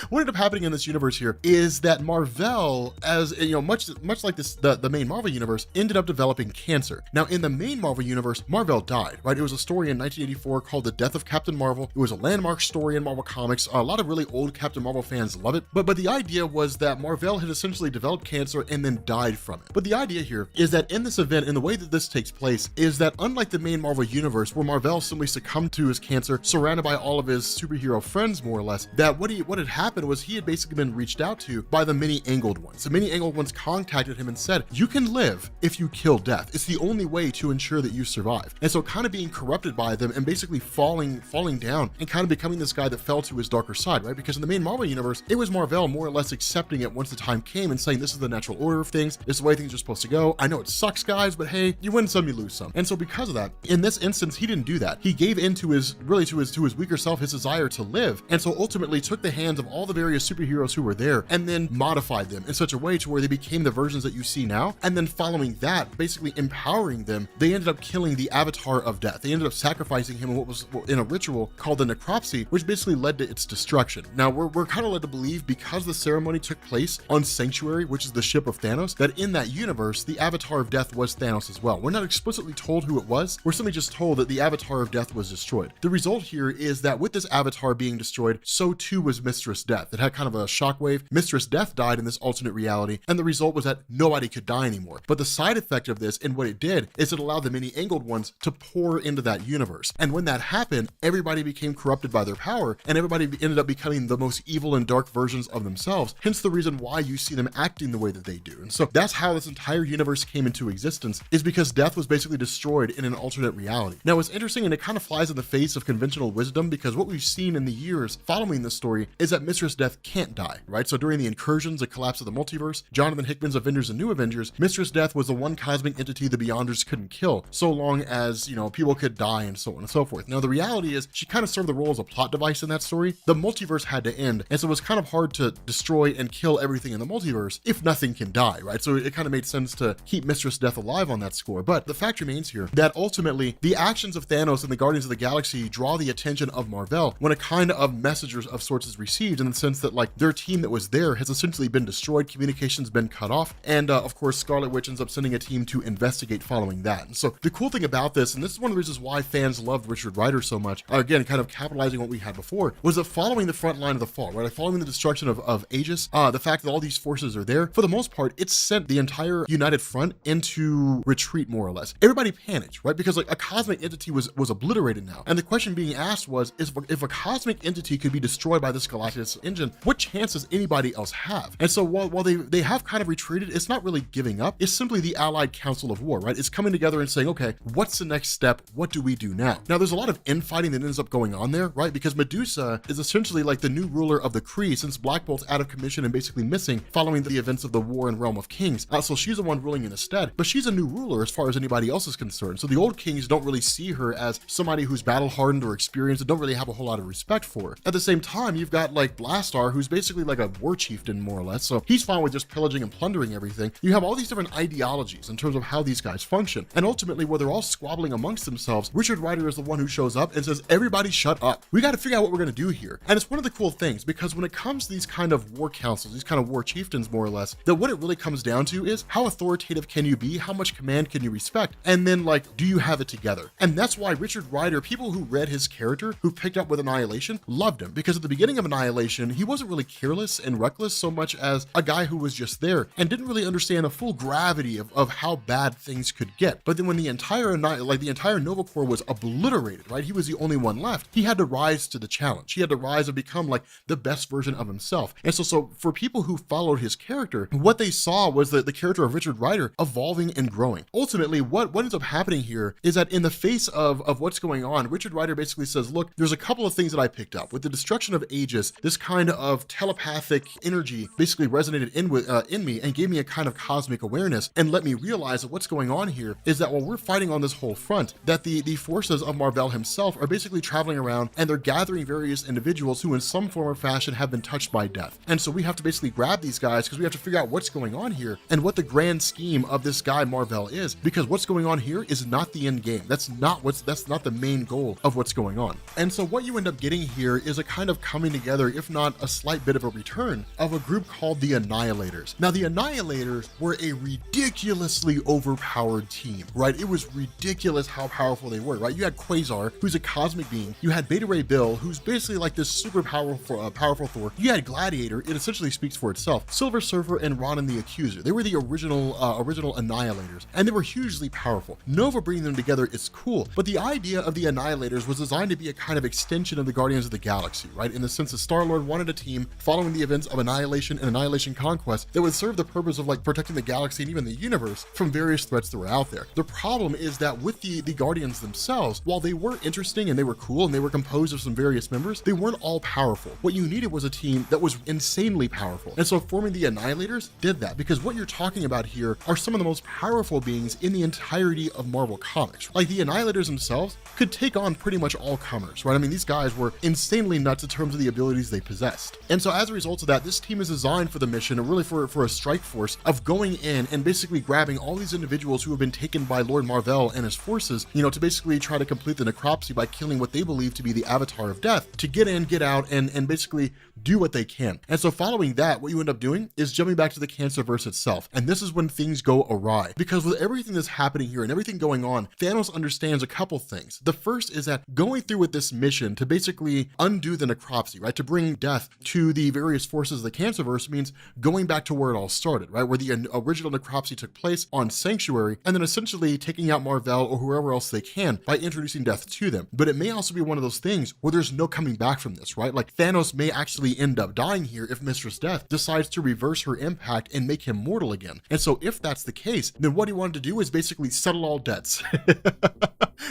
what ended up happening in this universe here is that Marvel, as much like this, the main Marvel universe, ended up developing cancer. Now, in the main Marvel universe, Marvel died, right? It was a story in 1984 called The Death of Captain Marvel. It was a landmark story in Marvel Comics. A lot of really old Captain Marvel fans love it, but the idea was that Marvel had essentially developed cancer and then died from it. But the idea here is that in this event, and the way that this takes place, is that unlike the main Marvel universe, where Marvel simply succumbed to his cancer, surrounded by all of his superhero friends, more or less, that what had happened was he had basically been reached out to by the many-angled ones. The many-angled ones contacted him and said, you can live if you kill death. It's the only way to ensure that you survive. And so kind of being corrupted by them and basically falling down and kind of becoming this guy that fell to his darker side, right? Because in the main Marvel universe, it was Marvel more or less accepting it once the time came and saying, this is the natural order of things. This is the way things are supposed to go. I know it sucks, guys, but hey, you win some, you lose some. And so because of that, in this instance, he didn't do that. He gave in to his weaker self, his desire to live. And so ultimately took the hands of all the various superheroes who were there and then modified them in such a way to where they became the versions that you see now. And then following that, basically empowering them, they ended up killing the Avatar of Death. They ended up sacrificing him in what was in a ritual called the necropsy, which basically led to its destruction. Now, we're kind of led to believe, because the ceremony took place on Sanctuary, which is the ship of Thanos, that in that universe, the Avatar of Death was Thanos as well. We're not explicitly told who it was. We're simply just told that the Avatar of Death was destroyed. The result here is that with this Avatar being destroyed, so too was Mistress Death. It had kind of a shockwave. Mistress Death died in this alternate reality, and the result was that nobody could die anymore. But the side effect of this, and what it did, is it allowed the many angled ones to pour into that universe. And when that happened, everybody became corrupted by their power, and everybody ended up becoming the most evil and dark versions of themselves, hence the reason why you see them acting the way that they do. And so that's how this entire universe came into existence, is because death was basically destroyed in an alternate reality. Now, it's interesting, and it kind of flies in the face of conventional wisdom, because what we've seen in the years following this story is that Mistress Death can't die, right? So during the incursions, the collapse of the multiverse, Jonathan Hickman's Avengers and New Avengers, Mistress Death was the one cosmic entity the Beyonders couldn't kill, so long as, you know, people could die and so on and so forth. Now, the reality is she kind of served the role as a plot device in that story. The multiverse had to end, and so it was kind of hard to destroy and kill everything in the multiverse if nothing can die, right? So it kind of made sense to keep Mistress Death alive on that score. But the fact remains here that ultimately the actions of Thanos and the Guardians of the Galaxy draw the attention of Marvel when a kind of messenger of sorts is received, in the sense that like their team that was there has essentially been destroyed, communication's been cut off, and of course Scarlet Witch ends up sending a team to investigate following that. And so the cool thing about this, and this is one of the reasons why fans loved Richard Rider so much, again kind of capitalizing what we had before, was that following the front line of the fall, right, following the destruction of Aegis, the fact that all these forces are there, for the most part it sent the entire United Front into retreat, more or less. Everybody panicked, right, because like a cosmic entity was obliterated now, and the question being asked was, if a cosmic entity could be destroyed by this Galactus engine, what chance does anybody else have? And so while they have kind of retreated, it's not really giving up, it's simply the Allied Council of War, right? It's coming together and saying, okay, what's the next step? What do we do now? Now, there's a lot of infighting that ends up going on there, right? Because Medusa is essentially like the new ruler of the Kree, since Black Bolt's out of commission and basically missing following the events of the war in Realm of Kings. So she's the one ruling in his stead, but she's a new ruler as far as anybody else is concerned. So the old kings don't really see her as somebody who's battle hardened or experienced, and don't really have a whole lot of respect for her. At the same time, you've got like Blastar, who's basically like a war chieftain, more or less. So he's fine with just pillaging and plundering everything. You have all these different ideologies in terms of how these guys function. And ultimately, where they're all squabbling amongst themselves, Richard Rider is the one who shows up and says, everybody shut up. We got to figure out what we're going to do here. And it's one of the cool things, because when it comes to these kind of war councils, these kind of war chieftains, more or less, that what it really comes down to is how authoritative can you be? How much command can you respect? And then like, do you have it together? And that's why Richard Rider, people who read his character, who picked up with Annihilation, loved him, because at the beginning of Annihilation, he wasn't really careless and reckless so much as a guy who was just there and didn't really understand the full gravity of how bad things could get. But then when the entire Nova Corps was obliterated, right? He was the only one left. He had to rise to the challenge. He had to rise and become like the best version of himself. And so for people who followed his character, what they saw was the character of Richard Rider evolving and growing. Ultimately, what ends up happening here is that in the face of what's going on, Richard Rider basically says, look, there's a couple of things that I picked up. With the destruction of Aegis, this kind of telepathic energy basically resonated in me and gave me a kind of cosmic awareness, and let me realize that what's going on here is that while we're fighting on this whole front, that the forces of Marvel himself are basically traveling around, and they're gathering various individuals who in some form or fashion have been touched by death. And so we have to basically grab these guys, because we have to figure out what's going on here and what the grand scheme of this guy Marvel is, because what's going on here is not the end game. That's not the main goal of what's going on. And so what you end up getting here is a kind of coming together, if not a slight bit of a return, of a group called the Annihilators. Now, the Annihilators were a ridiculously overpowered team, right? It was ridiculous how powerful they were, right? You had Quasar, who's a cosmic being. You had Beta Ray Bill, who's basically like this super powerful Thor. You had Gladiator. It essentially speaks for itself. Silver Surfer and Ronan the Accuser. They were the original Annihilators, and they were hugely powerful. Nova bringing them together is cool, but the idea of the Annihilators was designed to be a kind of extension of the Guardians of the Galaxy, right? In the sense that Star-Lord wanted a team following the events of Annihilation and Annihilation Conquest that would serve the purpose of like protecting the galaxy and even the universe from various threats that were out there. The problem is that with the Guardians themselves, while they were interesting and they were cool and they were composed of some various members, they weren't all powerful. What you needed was a team that was insanely powerful. And so forming the Annihilators did that, because what you're talking about here are some of the most powerful beings in the entirety of Marvel Comics. Like the Annihilators themselves could take on pretty much all comers, right? I mean, these guys were insanely nuts in terms of the abilities they possessed. And so as a result of that, this team is designed for the mission, and really for a strike force of going in and basically grabbing all these individuals who have been taken by Lord Marvel and his forces, you know, to basically try to complete the necropsy by killing what they believe to be the Avatar of Death, to get in, get out, and basically do what they can. And so following that, what you end up doing is jumping back to the Cancerverse itself. And this is when things go awry, because with everything that's happening here and everything going on, Thanos understands a couple things. The first is that going through with this mission to basically undo the necropsy, right, to bring death to the various forces of the Cancerverse, means going back to where it all started, right, where original necropsy took place on Sanctuary, and then essentially taking out Mar-Vell or whoever else they can by introducing death to them. But it may also be one of those things where there's no coming back from this, right? Like Thanos may actually end up dying here if Mistress Death decides to reverse her impact and make him mortal again. And so if that's the case, then what he wanted to do is basically settle all debts.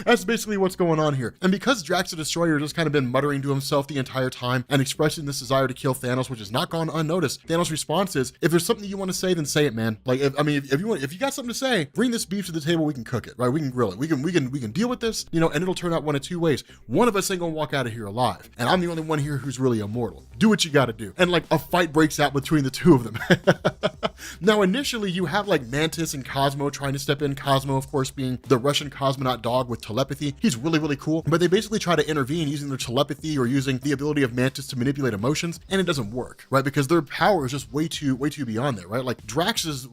That's basically what's going on here. And because Drax the Destroyer has just kind of been muttering to himself the entire time and expressing this desire to kill Thanos, which has not gone unnoticed, Thanos' response is, if there's something you want to say, then say it, man. Like, if you got something to say, bring this beef to the table, we can cook it, right? We can grill it. We can deal with this, you know, and it'll turn out one of two ways. One of us ain't gonna walk out of here alive, and I'm the only one here who's really immortal. Do what you gotta do. And like a fight breaks out between the two of them. Now, initially, you have like Mantis and Cosmo trying to step in. Cosmo, of course, being the Russian cosmonaut dog with telepathy. He's really, really cool, but they basically try to intervene using their telepathy or using the ability of Mantis to manipulate emotions, and it doesn't work, right? Because their power is just way too beyond there, right? Like Drax is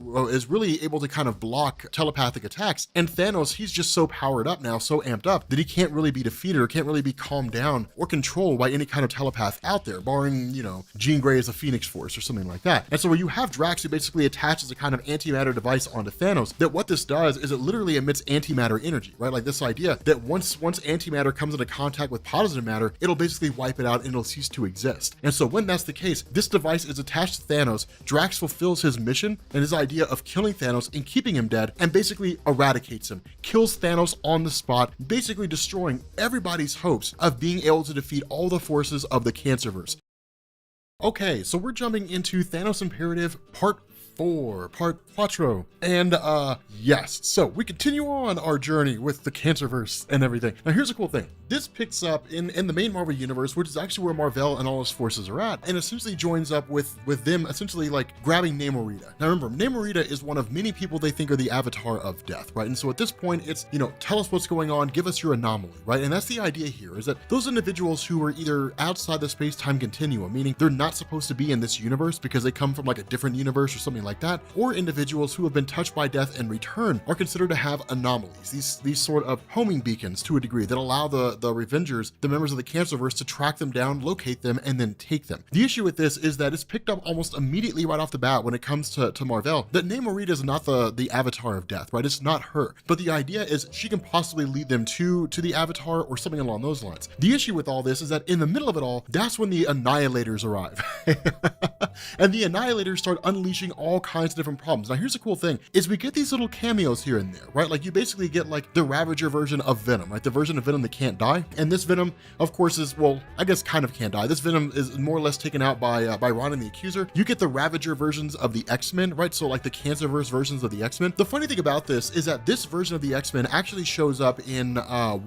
really able to kind of block telepathic attacks, and Thanos, he's just so powered up now, so amped up, that he can't really be defeated or can't really be calmed down or controlled by any kind of telepath out there, barring, you know, Jean Grey as a Phoenix Force or something like that. And so when you have Drax who basically attaches a kind of antimatter device onto Thanos, that what this does is it literally emits antimatter energy, right? Like this idea that once antimatter comes into contact with positive matter, it'll basically wipe it out and it'll cease to exist. And so when that's the case, this device is attached to Thanos. Drax fulfills his mission and his idea of killing Thanos and keeping him dead, and basically eradicates him, kills Thanos on the spot, basically destroying everybody's hopes of being able to defeat all the forces of the Cancerverse. Okay, so we're jumping into Thanos Imperative Part 4. And yes, so we continue on our journey with the Cancerverse and everything. Now here's a cool thing. This picks up in the main Marvel universe, which is actually where Mar-Vell and all his forces are at, and essentially joins up with them essentially like grabbing Namorita. Now remember, Namorita is one of many people they think are the avatar of death, right? And so at this point, it's, you know, tell us what's going on, give us your anomaly, right? And that's the idea here, is that those individuals who are either outside the space-time continuum, meaning they're not supposed to be in this universe because they come from like a different universe or something like that, or individuals who have been touched by death and return are considered to have anomalies, these sort of homing beacons to a degree that allow the Revengers, the members of the Cancerverse, to track them down, locate them, and then take them. The issue with this is that it's picked up almost immediately right off the bat when it comes to Mar-Vell, that Namorita is not the avatar of death, right? It's not her, but the idea is she can possibly lead them to the avatar or something along those lines. The issue with all this is that in the middle of it all, that's when the Annihilators arrive. And the Annihilators start unleashing all kinds of different problems. Now here's the cool thing, is we get these little cameos here and there, right? Like you basically get like the Ravager version of Venom, right? The version of Venom that can't die. And this Venom, of course, is, well, I guess kind of can't die. This Venom is more or less taken out by Ronan the Accuser. You get the Ravager versions of the X-Men, right? So like the Cancerverse versions of the X-Men. The funny thing about this is that this version of the X-Men actually shows up in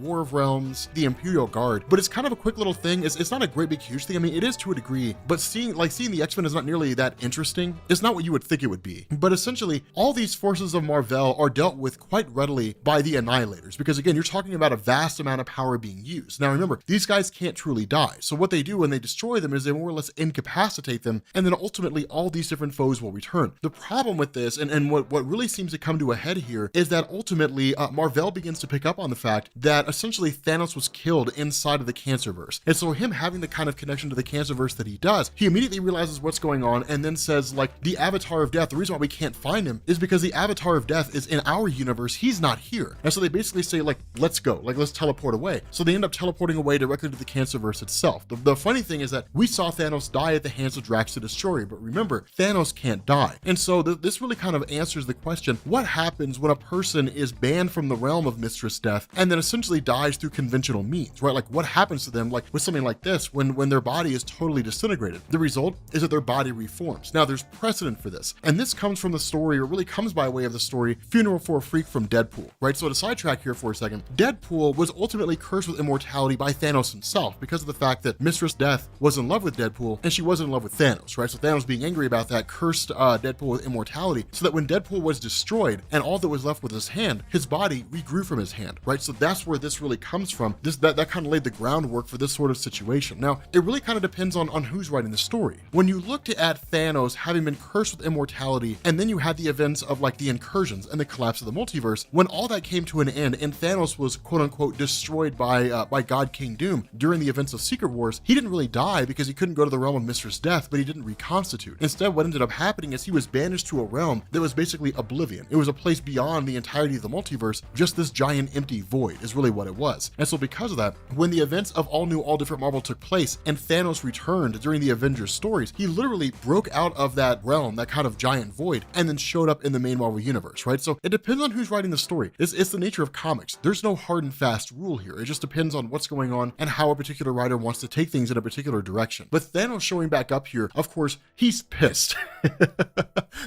War of Realms, the Imperial Guard, but it's kind of a quick little thing. It's not a great big huge thing. I mean, it is to a degree, but seeing the X-Men is not nearly that interesting. It's not what you would think it would be. But essentially, all these forces of Mar-Vell are dealt with quite readily by the Annihilators, because again, you're talking about a vast amount of power being used. Now remember, these guys can't truly die. So what they do when they destroy them is they more or less incapacitate them, and then ultimately all these different foes will return. The problem with this, and what really seems to come to a head here, is that ultimately Mar-Vell begins to pick up on the fact that essentially Thanos was killed inside of the Cancerverse. And so him having the kind of connection to the Cancerverse that he does, he immediately realizes what's going on and then says, like, the Avatar of Death, the reason why we can't find him is because the Avatar of Death is in our universe. He's not here. And so they basically say, like, let's go, like, let's teleport away. So they end up teleporting away directly to the Cancerverse itself. The funny thing is that we saw Thanos die at the hands of Drax the Destroyer, but remember, Thanos can't die. And so this really kind of answers the question, what happens when a person is banned from the realm of Mistress Death and then essentially dies through conventional means, right? Like what happens to them, like with something like this, when their body is totally disintegrated? The result is that their body reforms. Now there's precedent for this, and this comes from the story, or really comes by way of the story, Funeral for a Freak from Deadpool, right? So to sidetrack here for a second, Deadpool was ultimately cursed with immortality by Thanos himself because of the fact that Mistress Death was in love with Deadpool and she wasn't in love with Thanos, right? So Thanos, being angry about that, cursed Deadpool with immortality, so that when Deadpool was destroyed and all that was left with his hand, his body regrew from his hand, right? So that's where this really comes from. That kind of laid the groundwork for this sort of situation. Now, it really kind of depends on who's writing the story. When you looked at Thanos having been cursed with immortality immortality, and then you had the events of like the incursions and the collapse of the multiverse. When all that came to an end and Thanos was quote unquote destroyed by God King Doom during the events of Secret Wars, he didn't really die because he couldn't go to the realm of Mistress Death, but he didn't reconstitute. Instead, what ended up happening is he was banished to a realm that was basically oblivion. It was a place beyond the entirety of the multiverse. Just this giant empty void is really what it was. And so because of that, when the events of All New, All Different Marvel took place and Thanos returned during the Avengers stories, he literally broke out of that realm, that kind of giant void, and then showed up in the main Marvel universe, right? So it depends on who's writing the story. It's the nature of comics. There's no hard and fast rule here. It just depends on what's going on and how a particular writer wants to take things in a particular direction. But Thanos showing back up here, of course, he's pissed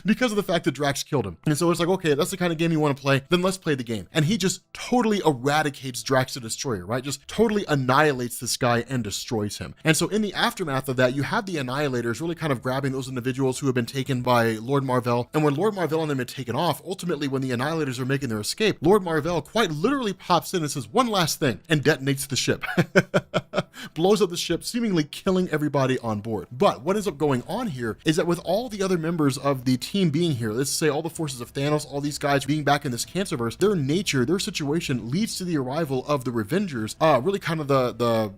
because of the fact that Drax killed him. And so it's like, okay, that's the kind of game you want to play, then let's play the game. And he just totally eradicates Drax the Destroyer, right? Just totally annihilates this guy and destroys him. And so in the aftermath of that, you have the Annihilators really kind of grabbing those individuals who have been taken by Lord Marvel. And when Lord Marvel and them had taken off, ultimately when the Annihilators are making their escape, Lord Marvel quite literally pops in and says one last thing and detonates the ship. Blows up the ship, seemingly killing everybody on board. But what ends up going on here is that with all the other members of the team being here, let's say all the forces of Thanos, all these guys being back in this Cancerverse, their nature, their situation leads to the arrival of the Revengers, really kind of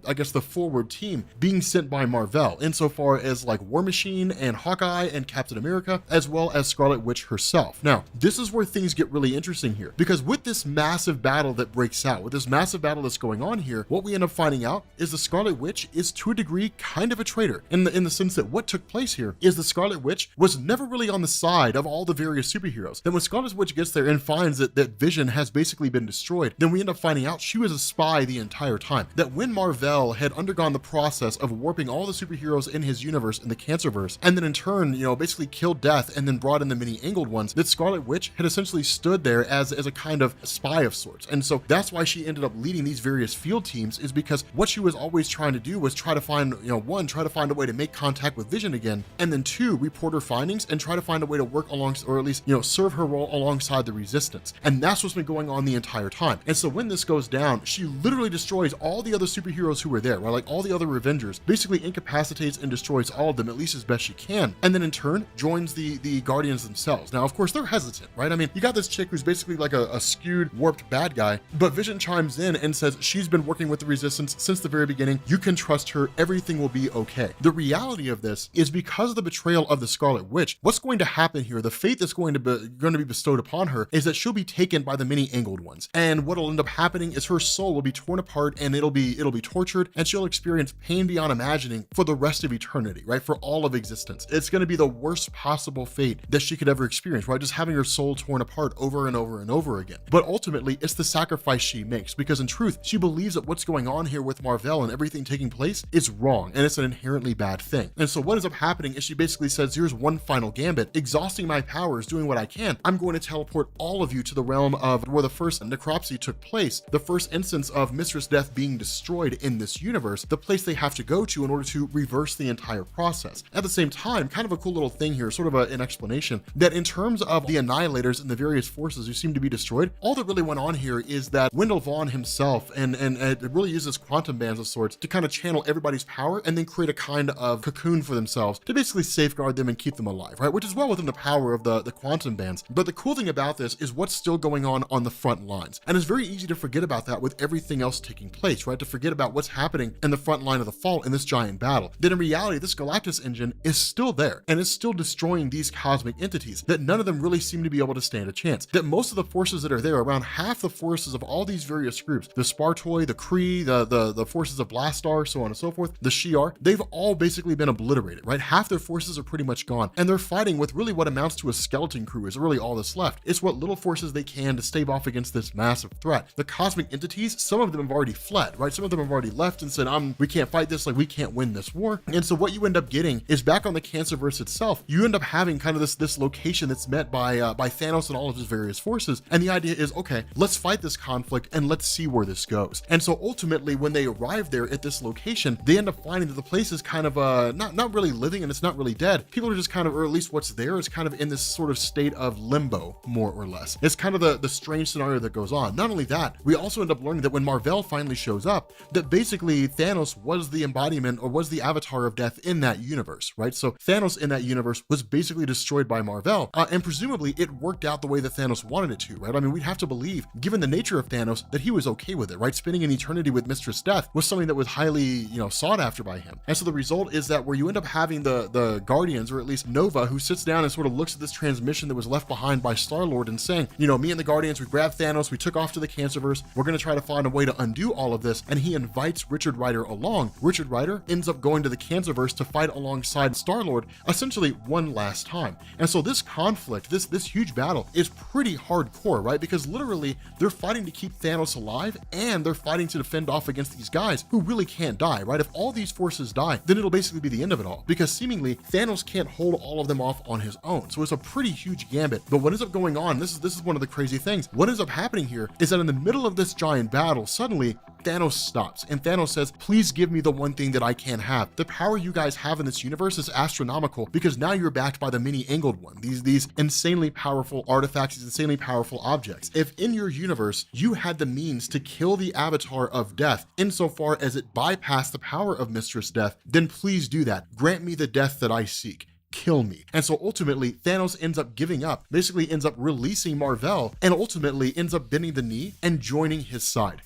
I guess the forward team being sent by Marvel, insofar as like War Machine and Hawkeye and Captain America, as well as Scarlet Witch herself. Now, this is where things get really interesting here, because with this massive battle that breaks out, with this massive battle that's going on here, what we end up finding out is the Scarlet Witch is to a degree kind of a traitor in the sense that what took place here is the Scarlet Witch was never really on the side of all the various superheroes. Then when Scarlet Witch gets there and finds that Vision has basically been destroyed, then we end up finding out she was a spy the entire time. That when Marvel had undergone the process of warping all the superheroes in his universe in the Cancerverse, and then in turn, basically killed Death and then brought in the many angled ones, that Scarlet Witch had essentially stood there as a kind of spy of sorts. And so that's why she ended up leading these various field teams, is because what she was always trying to do was try to find, one, try to find a way to make contact with Vision again, and then two, report her findings and try to find a way to work along, or at least, serve her role alongside the Resistance. And that's what's been going on the entire time. And so when this goes down, she literally destroys all the other superheroes who were there, right? Like all the other Revengers, basically incapacitates and destroys all of them, at least as best she can. And then in turn, joins the Guardians themselves. Now, of course, they're hesitant, right? I mean, you got this chick who's basically like a skewed, warped bad guy, but Vision chimes in and says she's been working with the Resistance since the very beginning. You can trust her. Everything will be okay. The reality of this is because of the betrayal of the Scarlet Witch, what's going to happen here, the fate that's going to be bestowed upon her, is that she'll be taken by the many angled ones. And what'll end up happening is her soul will be torn apart and it'll be tortured, and she'll experience pain beyond imagining for the rest of eternity, right? For all of existence. It's going to be the worst possible fate that she could ever experience, right? Just having her soul torn apart over and over and over again. But ultimately, it's the sacrifice she makes, because in truth, she believes that what's going on here with Marvel and everything taking place is wrong, and it's an inherently bad thing. And so what ends up happening is she basically says, here's one final gambit, exhausting my powers, doing what I can. I'm going to teleport all of you to the realm of where the first necropsy took place, the first instance of Mistress Death being destroyed in this universe, the place they have to go to in order to reverse the entire process. At the same time, kind of a cool little thing here, sort of an explanation, that in terms of the Annihilators and the various forces who seem to be destroyed, all that really went on here is that Wendell Vaughn himself and it really uses quantum bands of sorts to kind of channel everybody's power and then create a kind of cocoon for themselves to basically safeguard them and keep them alive, right? Which is well within the power of the quantum bands. But the cool thing about this is what's still going on the front lines. And it's very easy to forget about that with everything else taking place, right? To forget about what's happening in the front line of the fall in this giant battle. Then in reality, this Galactus engine is still there and is still destroying these cosmic entities that none of them really seem to be able to stand a chance. That most of the forces that are there, around half the forces of all these various groups, the Spartoi, the Kree, the forces of Blastar, so on and so forth, the Shi'ar, they've all basically been obliterated, right? Half their forces are pretty much gone, and they're fighting with really what amounts to a skeleton crew is really all that's left. It's what little forces they can to stave off against this massive threat. The cosmic entities, some of them have already fled, right? Some of them have already left and said, we can't fight this, like we can't win this war. And so what you end up getting is back on the Cancerverse itself, you end up having kind of this location that's met by Thanos and all of his various forces. And the idea is, okay, let's fight this conflict and let's see where this goes. And so ultimately, when they arrive there at this location, they end up finding that the place is kind of not really living and it's not really dead. People are just kind of, or at least what's there is kind of in this sort of state of limbo, more or less. It's kind of the strange scenario that goes on. Not only that, we also end up learning that when Marvel finally shows up, that basically Thanos was the embodiment or was the avatar of death in that universe, right? So Thanos in that universe was basically basically destroyed by Mar-Vell, and presumably it worked out the way that Thanos wanted it to, right? I mean, we'd have to believe, given the nature of Thanos, that he was okay with it, right? Spending an eternity with Mistress Death was something that was highly, sought after by him. And so the result is that where you end up having the Guardians, or at least Nova, who sits down and sort of looks at this transmission that was left behind by Star-Lord and saying, me and the Guardians, we grabbed Thanos, we took off to the Cancerverse, we're going to try to find a way to undo all of this, and he invites Richard Rider along. Richard Rider ends up going to the Cancerverse to fight alongside Star-Lord, essentially one last time. And so this conflict, this huge battle is pretty hardcore, right? Because literally they're fighting to keep Thanos alive, and they're fighting to defend off against these guys who really can't die, right? If all these forces die, then it'll basically be the end of it all, because seemingly Thanos can't hold all of them off on his own. So it's a pretty huge gambit. But what ends up going on, this is one of the crazy things. What ends up happening here is that in the middle of this giant battle, suddenly Thanos stops, and Thanos says, please give me the one thing that I can't have. The power you guys have in this universe is astronomical, because now you're backed by the many-angled one, these insanely powerful artifacts, these insanely powerful objects. If in your universe you had the means to kill the Avatar of Death insofar as it bypassed the power of Mistress Death, then please do that. Grant me the death that I seek. Kill me. And so ultimately Thanos ends up giving up, basically ends up releasing Mar-Vell, and ultimately ends up bending the knee and joining his side.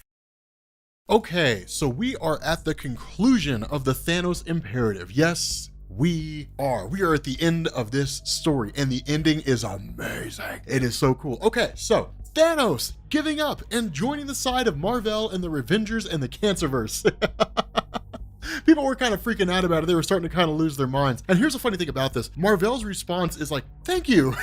Okay, so we are at the conclusion of the Thanos Imperative. Yes, we are. We are at the end of this story, and the ending is amazing. It is so cool. Okay, so Thanos giving up and joining the side of Mar-Vell and the Revengers and the Cancerverse. People were kind of freaking out about it. They were starting to kind of lose their minds. And here's the funny thing about this. Mar-Vell's response is like, thank you.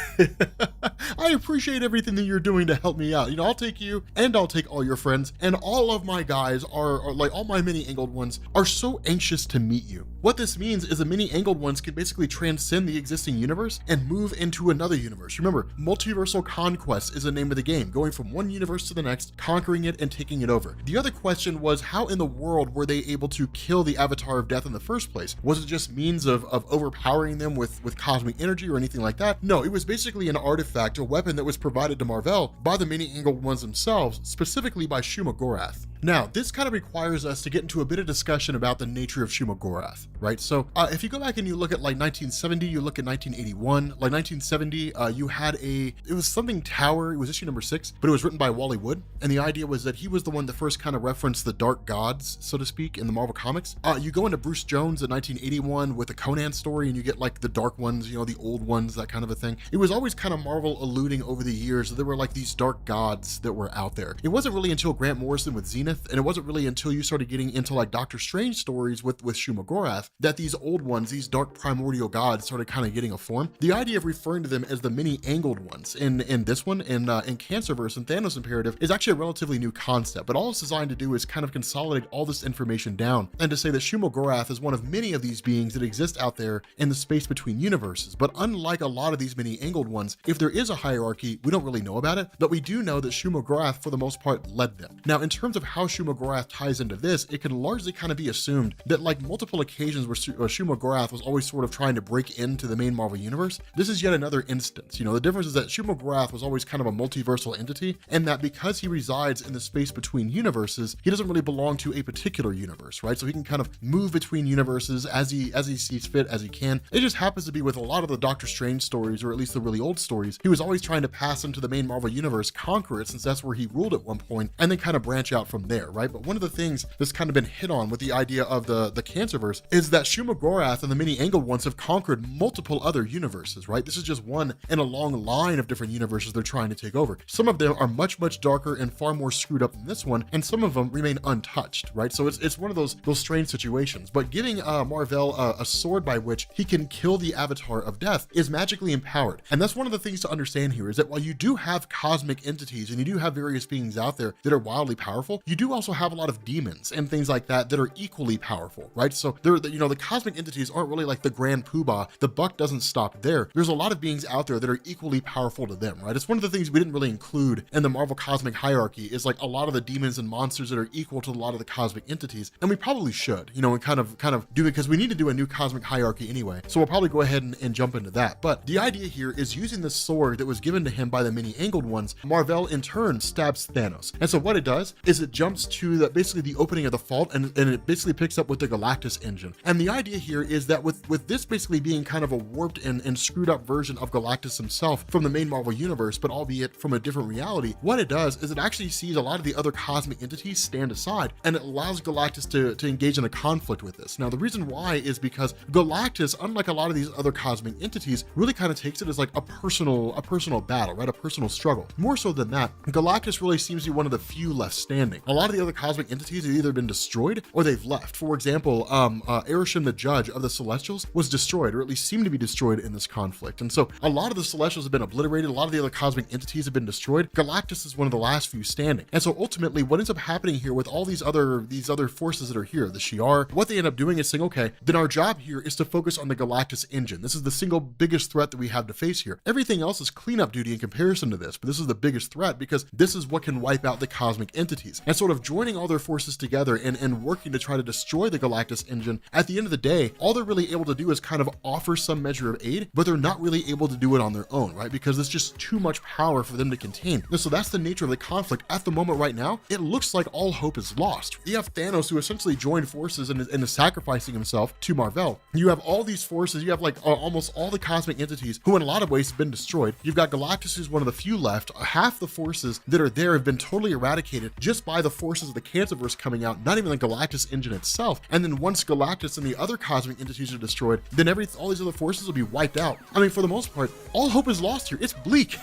I appreciate everything that you're doing to help me out. I'll take you, and I'll take all your friends, and all of my guys are like, all my many-angled ones are so anxious to meet you. What this means is the many-angled ones can basically transcend the existing universe and move into another universe. Remember, multiversal conquest is the name of the game, going from one universe to the next, conquering it and taking it over. The other question was, how in the world were they able to kill the Avatar of Death in the first place? Was it just means of overpowering them with cosmic energy or anything like that? No, it was basically an artifact, a weapon that was provided to Mar-Vell by the many-angled ones themselves, specifically by Shuma-Gorath. Now, this kind of requires us to get into a bit of discussion about the nature of Shuma-Gorath, right? So if you go back and you look at like 1970, you look at 1981, like 1970, you had it was something Tower, it was issue number 6, but it was written by Wally Wood. And the idea was that he was the one that first kind of referenced the dark gods, so to speak, in the Marvel Comics. You go into Bruce Jones in 1981 with the Conan story, and you get like the dark ones, the old ones, that kind of a thing. It was always kind of Marvel alluding over the years that there were like these dark gods that were out there. It wasn't really until Grant Morrison with Zenith, and it wasn't really until you started getting into like Doctor Strange stories with Shuma-Gorath that these old ones, these dark primordial gods, started kind of getting a form. The idea of referring to them as the many-angled ones in this one, in Cancerverse and Thanos Imperative, is actually a relatively new concept, but all it's designed to do is kind of consolidate all this information down and to say that Shuma-Gorath is one of many of these beings that exist out there in the space between universes. But unlike a lot of these many-angled ones, if there is a hierarchy, we don't really know about it, but we do know that Shuma-Gorath for the most part led them. Now, in terms of how Shuma-Gorath ties into this, it can largely kind of be assumed that like multiple occasions where Shuma-Gorath was always sort of trying to break into the main Marvel universe, this is yet another instance. The difference is that Shuma-Gorath was always kind of a multiversal entity, and that because he resides in the space between universes, he doesn't really belong to a particular universe, right? So he can kind of move between universes as he sees fit, as he can. It just happens to be with a lot of the Doctor Strange stories, or at least the really old stories, he was always trying to pass into the main Marvel universe, conquer it, since that's where he ruled at one point, and then kind of branch out from there, right? But one of the things that's kind of been hit on with the idea of the Cancerverse is that Shuma-Gorath and the many-angled ones have conquered multiple other universes, right? This is just one in a long line of different universes they're trying to take over. Some of them are much, much darker and far more screwed up than this one, and some of them remain untouched, right? So it's one of those strange situations. But giving Mar-Vell a sword by which he can kill the Avatar of Death is magically empowered. And that's one of the things to understand here, is that while you do have cosmic entities and you do have various beings out there that are wildly powerful, you do also have a lot of demons and things like that that are equally powerful, right? So the cosmic entities aren't really like the grand poobah. The buck doesn't stop there. There's a lot of beings out there that are equally powerful to them, right? It's one of the things we didn't really include in the Marvel cosmic hierarchy, is like a lot of the demons and monsters that are equal to a lot of the cosmic entities, and we probably should, and kind of do it, because we need to do a new cosmic hierarchy anyway. So we'll probably go ahead and jump into that. But the idea here is using the sword that was given to him by the many-angled ones, Mar-Vell in turn stabs Thanos. And so what it does is it jumps to basically the opening of the fault, and it basically picks up with the Galactus engine. And the idea here is that with this basically being kind of a warped and screwed up version of Galactus himself from the main Marvel universe, but albeit from a different reality, what it does is it actually sees a lot of the other cosmic entities stand aside, and it allows Galactus to engage in a conflict with this. Now, the reason why is because Galactus, unlike a lot of these other cosmic entities, really kind of takes it as like a personal battle, right? A personal struggle. More so than that, Galactus really seems to be one of the few left standing. A lot of the other cosmic entities have either been destroyed or they've left. For example, Arishem, the judge of the Celestials, was destroyed, or at least seemed to be destroyed in this conflict. And so a lot of the Celestials have been obliterated. A lot of the other cosmic entities have been destroyed. Galactus is one of the last few standing. And so ultimately, what ends up happening here with all these other forces that are here, the Shi'ar, what they end up doing is saying, okay, then our job here is to focus on the Galactus engine. This is the single biggest threat that we have to face here. Everything else is cleanup duty in comparison to this, but this is the biggest threat because this is what can wipe out the cosmic entities. And sort of joining all their forces together and working to try to destroy the Galactus engine, at the end of the day, all they're really able to do is kind of offer some measure of aid, but they're not really able to do it on their own, right? Because it's just too much power for them to contain. And so that's the nature of the conflict. At the moment right now, it looks like all hope is lost. You have Thanos, who essentially joined forces and is sacrificing himself to Mar-Vell. You have all these forces, you have like almost all the cosmic entities who in a lot of ways have been destroyed. You've got Galactus, who's one of the few left. Half the forces that are there have been totally eradicated just by the forces of the Cancerverse coming out, not even the Galactus engine itself. And then once Galactus and the other cosmic entities are destroyed, then all these other forces will be wiped out. I mean, for the most part, all hope is lost here. It's bleak.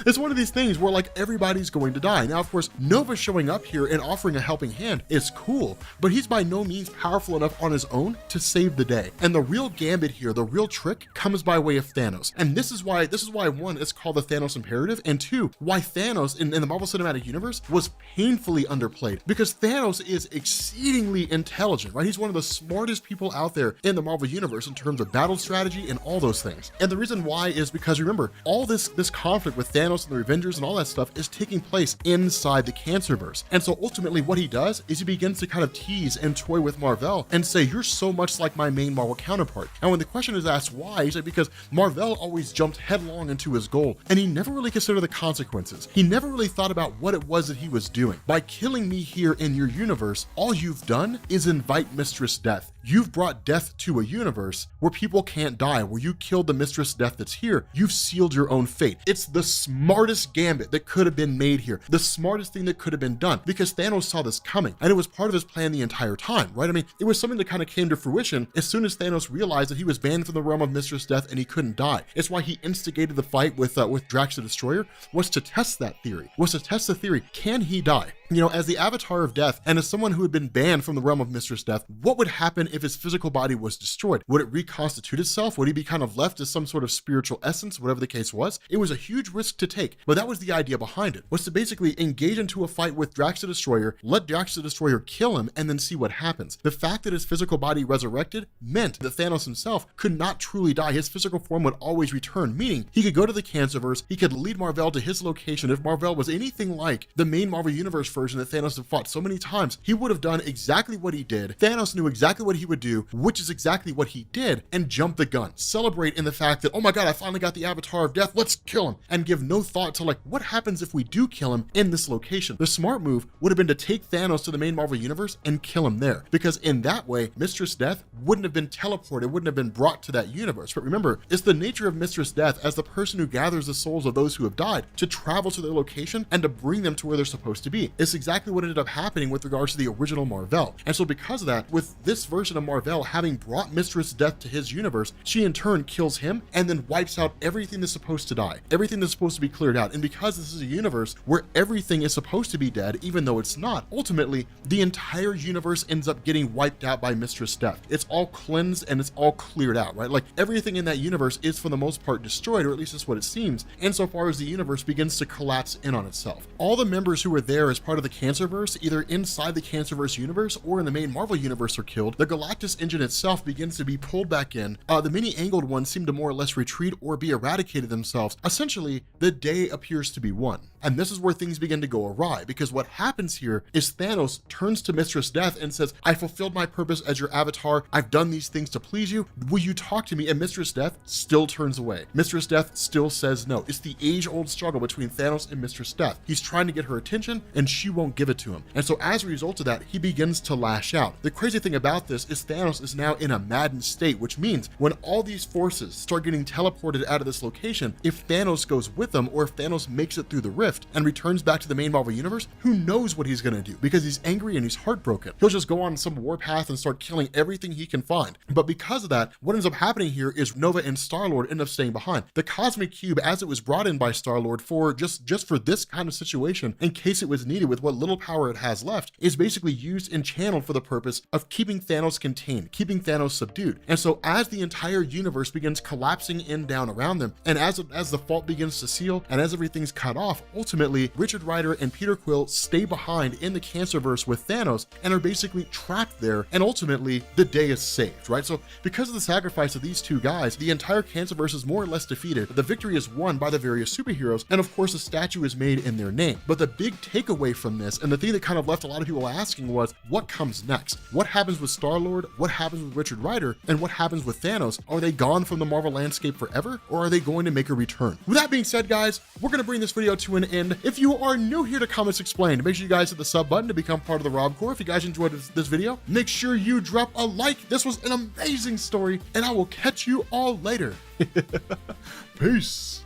It's one of these things where like everybody's going to die. Now, of course, Nova showing up here and offering a helping hand is cool, but he's by no means powerful enough on his own to save the day. And the real gambit here, the real trick, comes by way of Thanos. And this is why one, it's called the Thanos Imperative, and two, why Thanos in the Marvel Cinematic Universe was painfully underplayed, because Thanos is exceedingly intelligent, right? He's one of the smartest people out there in the Marvel Universe in terms of battle strategy and all those things. And the reason why is because, remember, all this conflict with Thanos and the Avengers and all that stuff is taking place inside the Cancerverse. And so ultimately what he does is he begins to kind of tease and toy with Mar-Vell and say, you're so much like my main Marvel counterpart. And when the question is asked why, he's like, because Mar-Vell always jumped headlong into his goal and he never really considered the consequences. He never really thought about what it was that he was doing. By killing me here in your universe, all you've done is invite Mistress Death. You've brought death to a universe where people can't die, where you killed the Mistress Death that's here. You've sealed your own fate. It's the smartest gambit that could have been made here, the smartest thing that could have been done, because Thanos saw this coming and it was part of his plan the entire time, right? I mean, it was something that kind of came to fruition as soon as Thanos realized that he was banned from the realm of Mistress Death and he couldn't die. It's why he instigated the fight with Drax the Destroyer, was to test that theory, was to test the theory, can he die? You know, as the avatar of death and as someone who had been banned from the realm of Mistress Death, what would happen if his physical body was destroyed? Would it reconstitute itself? Would he be kind of left as some sort of spiritual essence, whatever the case was? It was a huge risk to take, but that was the idea behind it, was to basically engage into a fight with Drax the Destroyer, let Drax the Destroyer kill him, and then see what happens. The fact that his physical body resurrected meant that Thanos himself could not truly die. His physical form would always return, meaning he could go to the Cancerverse, he could lead Mar-Vell to his location. If Mar-Vell was anything like the main Marvel Universe version that Thanos had fought so many times, he would have done exactly what he did. Thanos knew exactly what he would do, which is exactly what he did, and jump the gun. Celebrate in the fact that, oh my god, I finally got the avatar of death, let's kill him, and give no thought to like, what happens if we do kill him in this location? The smart move would have been to take Thanos to the main Marvel Universe and kill him there, because in that way, Mistress Death wouldn't have been teleported, wouldn't have been brought to that universe. But remember, it's the nature of Mistress Death as the person who gathers the souls of those who have died to travel to their location and to bring them to where they're supposed to be. It's exactly what ended up happening with regards to the original Mar-Vell. And so because of that, with this version of Mar-Vell having brought Mistress Death to his universe, she in turn kills him and then wipes out everything that's supposed to die, everything that's supposed to be cleared out. And because this is a universe where everything is supposed to be dead, even though it's not, ultimately the entire universe ends up getting wiped out by Mistress Death. It's all cleansed and it's all cleared out, right? Like everything in that universe is for the most part destroyed, or at least that's what it seems, insofar as the universe begins to collapse in on itself. All the members who were there as part of the Cancerverse, either inside the Cancerverse universe or in the main Marvel universe, are killed. The Galactus engine itself begins to be pulled back in. The many angled ones seem to more or less retreat or be eradicated themselves. Essentially, the day appears to be won. And this is where things begin to go awry, because what happens here is Thanos turns to Mistress Death and says, I fulfilled my purpose as your avatar. I've done these things to please you. Will you talk to me? And Mistress Death still turns away. Mistress Death still says no. It's the age-old struggle between Thanos and Mistress Death. He's trying to get her attention and she you won't give it to him. And so as a result of that, he begins to lash out. The crazy thing about this is Thanos is now in a maddened state, which means when all these forces start getting teleported out of this location, if Thanos goes with them, or if Thanos makes it through the rift and returns back to the main Marvel universe, who knows what he's gonna do, because he's angry and he's heartbroken. He'll just go on some warpath and start killing everything he can find. But because of that, what ends up happening here is Nova and Star-Lord end up staying behind. The Cosmic Cube, as it was brought in by Star-Lord for just for this kind of situation, in case it was needed with what little power it has left, is basically used and channeled for the purpose of keeping Thanos contained, keeping Thanos subdued. And so as the entire universe begins collapsing in down around them, and as the fault begins to seal, and as everything's cut off, ultimately Richard Rider and Peter Quill stay behind in the Cancerverse with Thanos and are basically trapped there, and ultimately the day is saved, right? So because of the sacrifice of these two guys, the entire Cancerverse is more or less defeated. The victory is won by the various superheroes, and of course a statue is made in their name. But the big takeaway from this, and the thing that kind of left a lot of people asking, was what comes next? What happens with Star-Lord? What happens with Richard Rider? And what happens with Thanos? Are they gone from the Marvel landscape forever, or are they going to make a return? With that being said, guys, we're going to bring this video to an end. If you are new here to Comics Explained, make sure you guys hit the sub button to become part of the Rob Corps. If you guys enjoyed this video, make sure you drop a like. This was an amazing story, and I will catch you all later. Peace.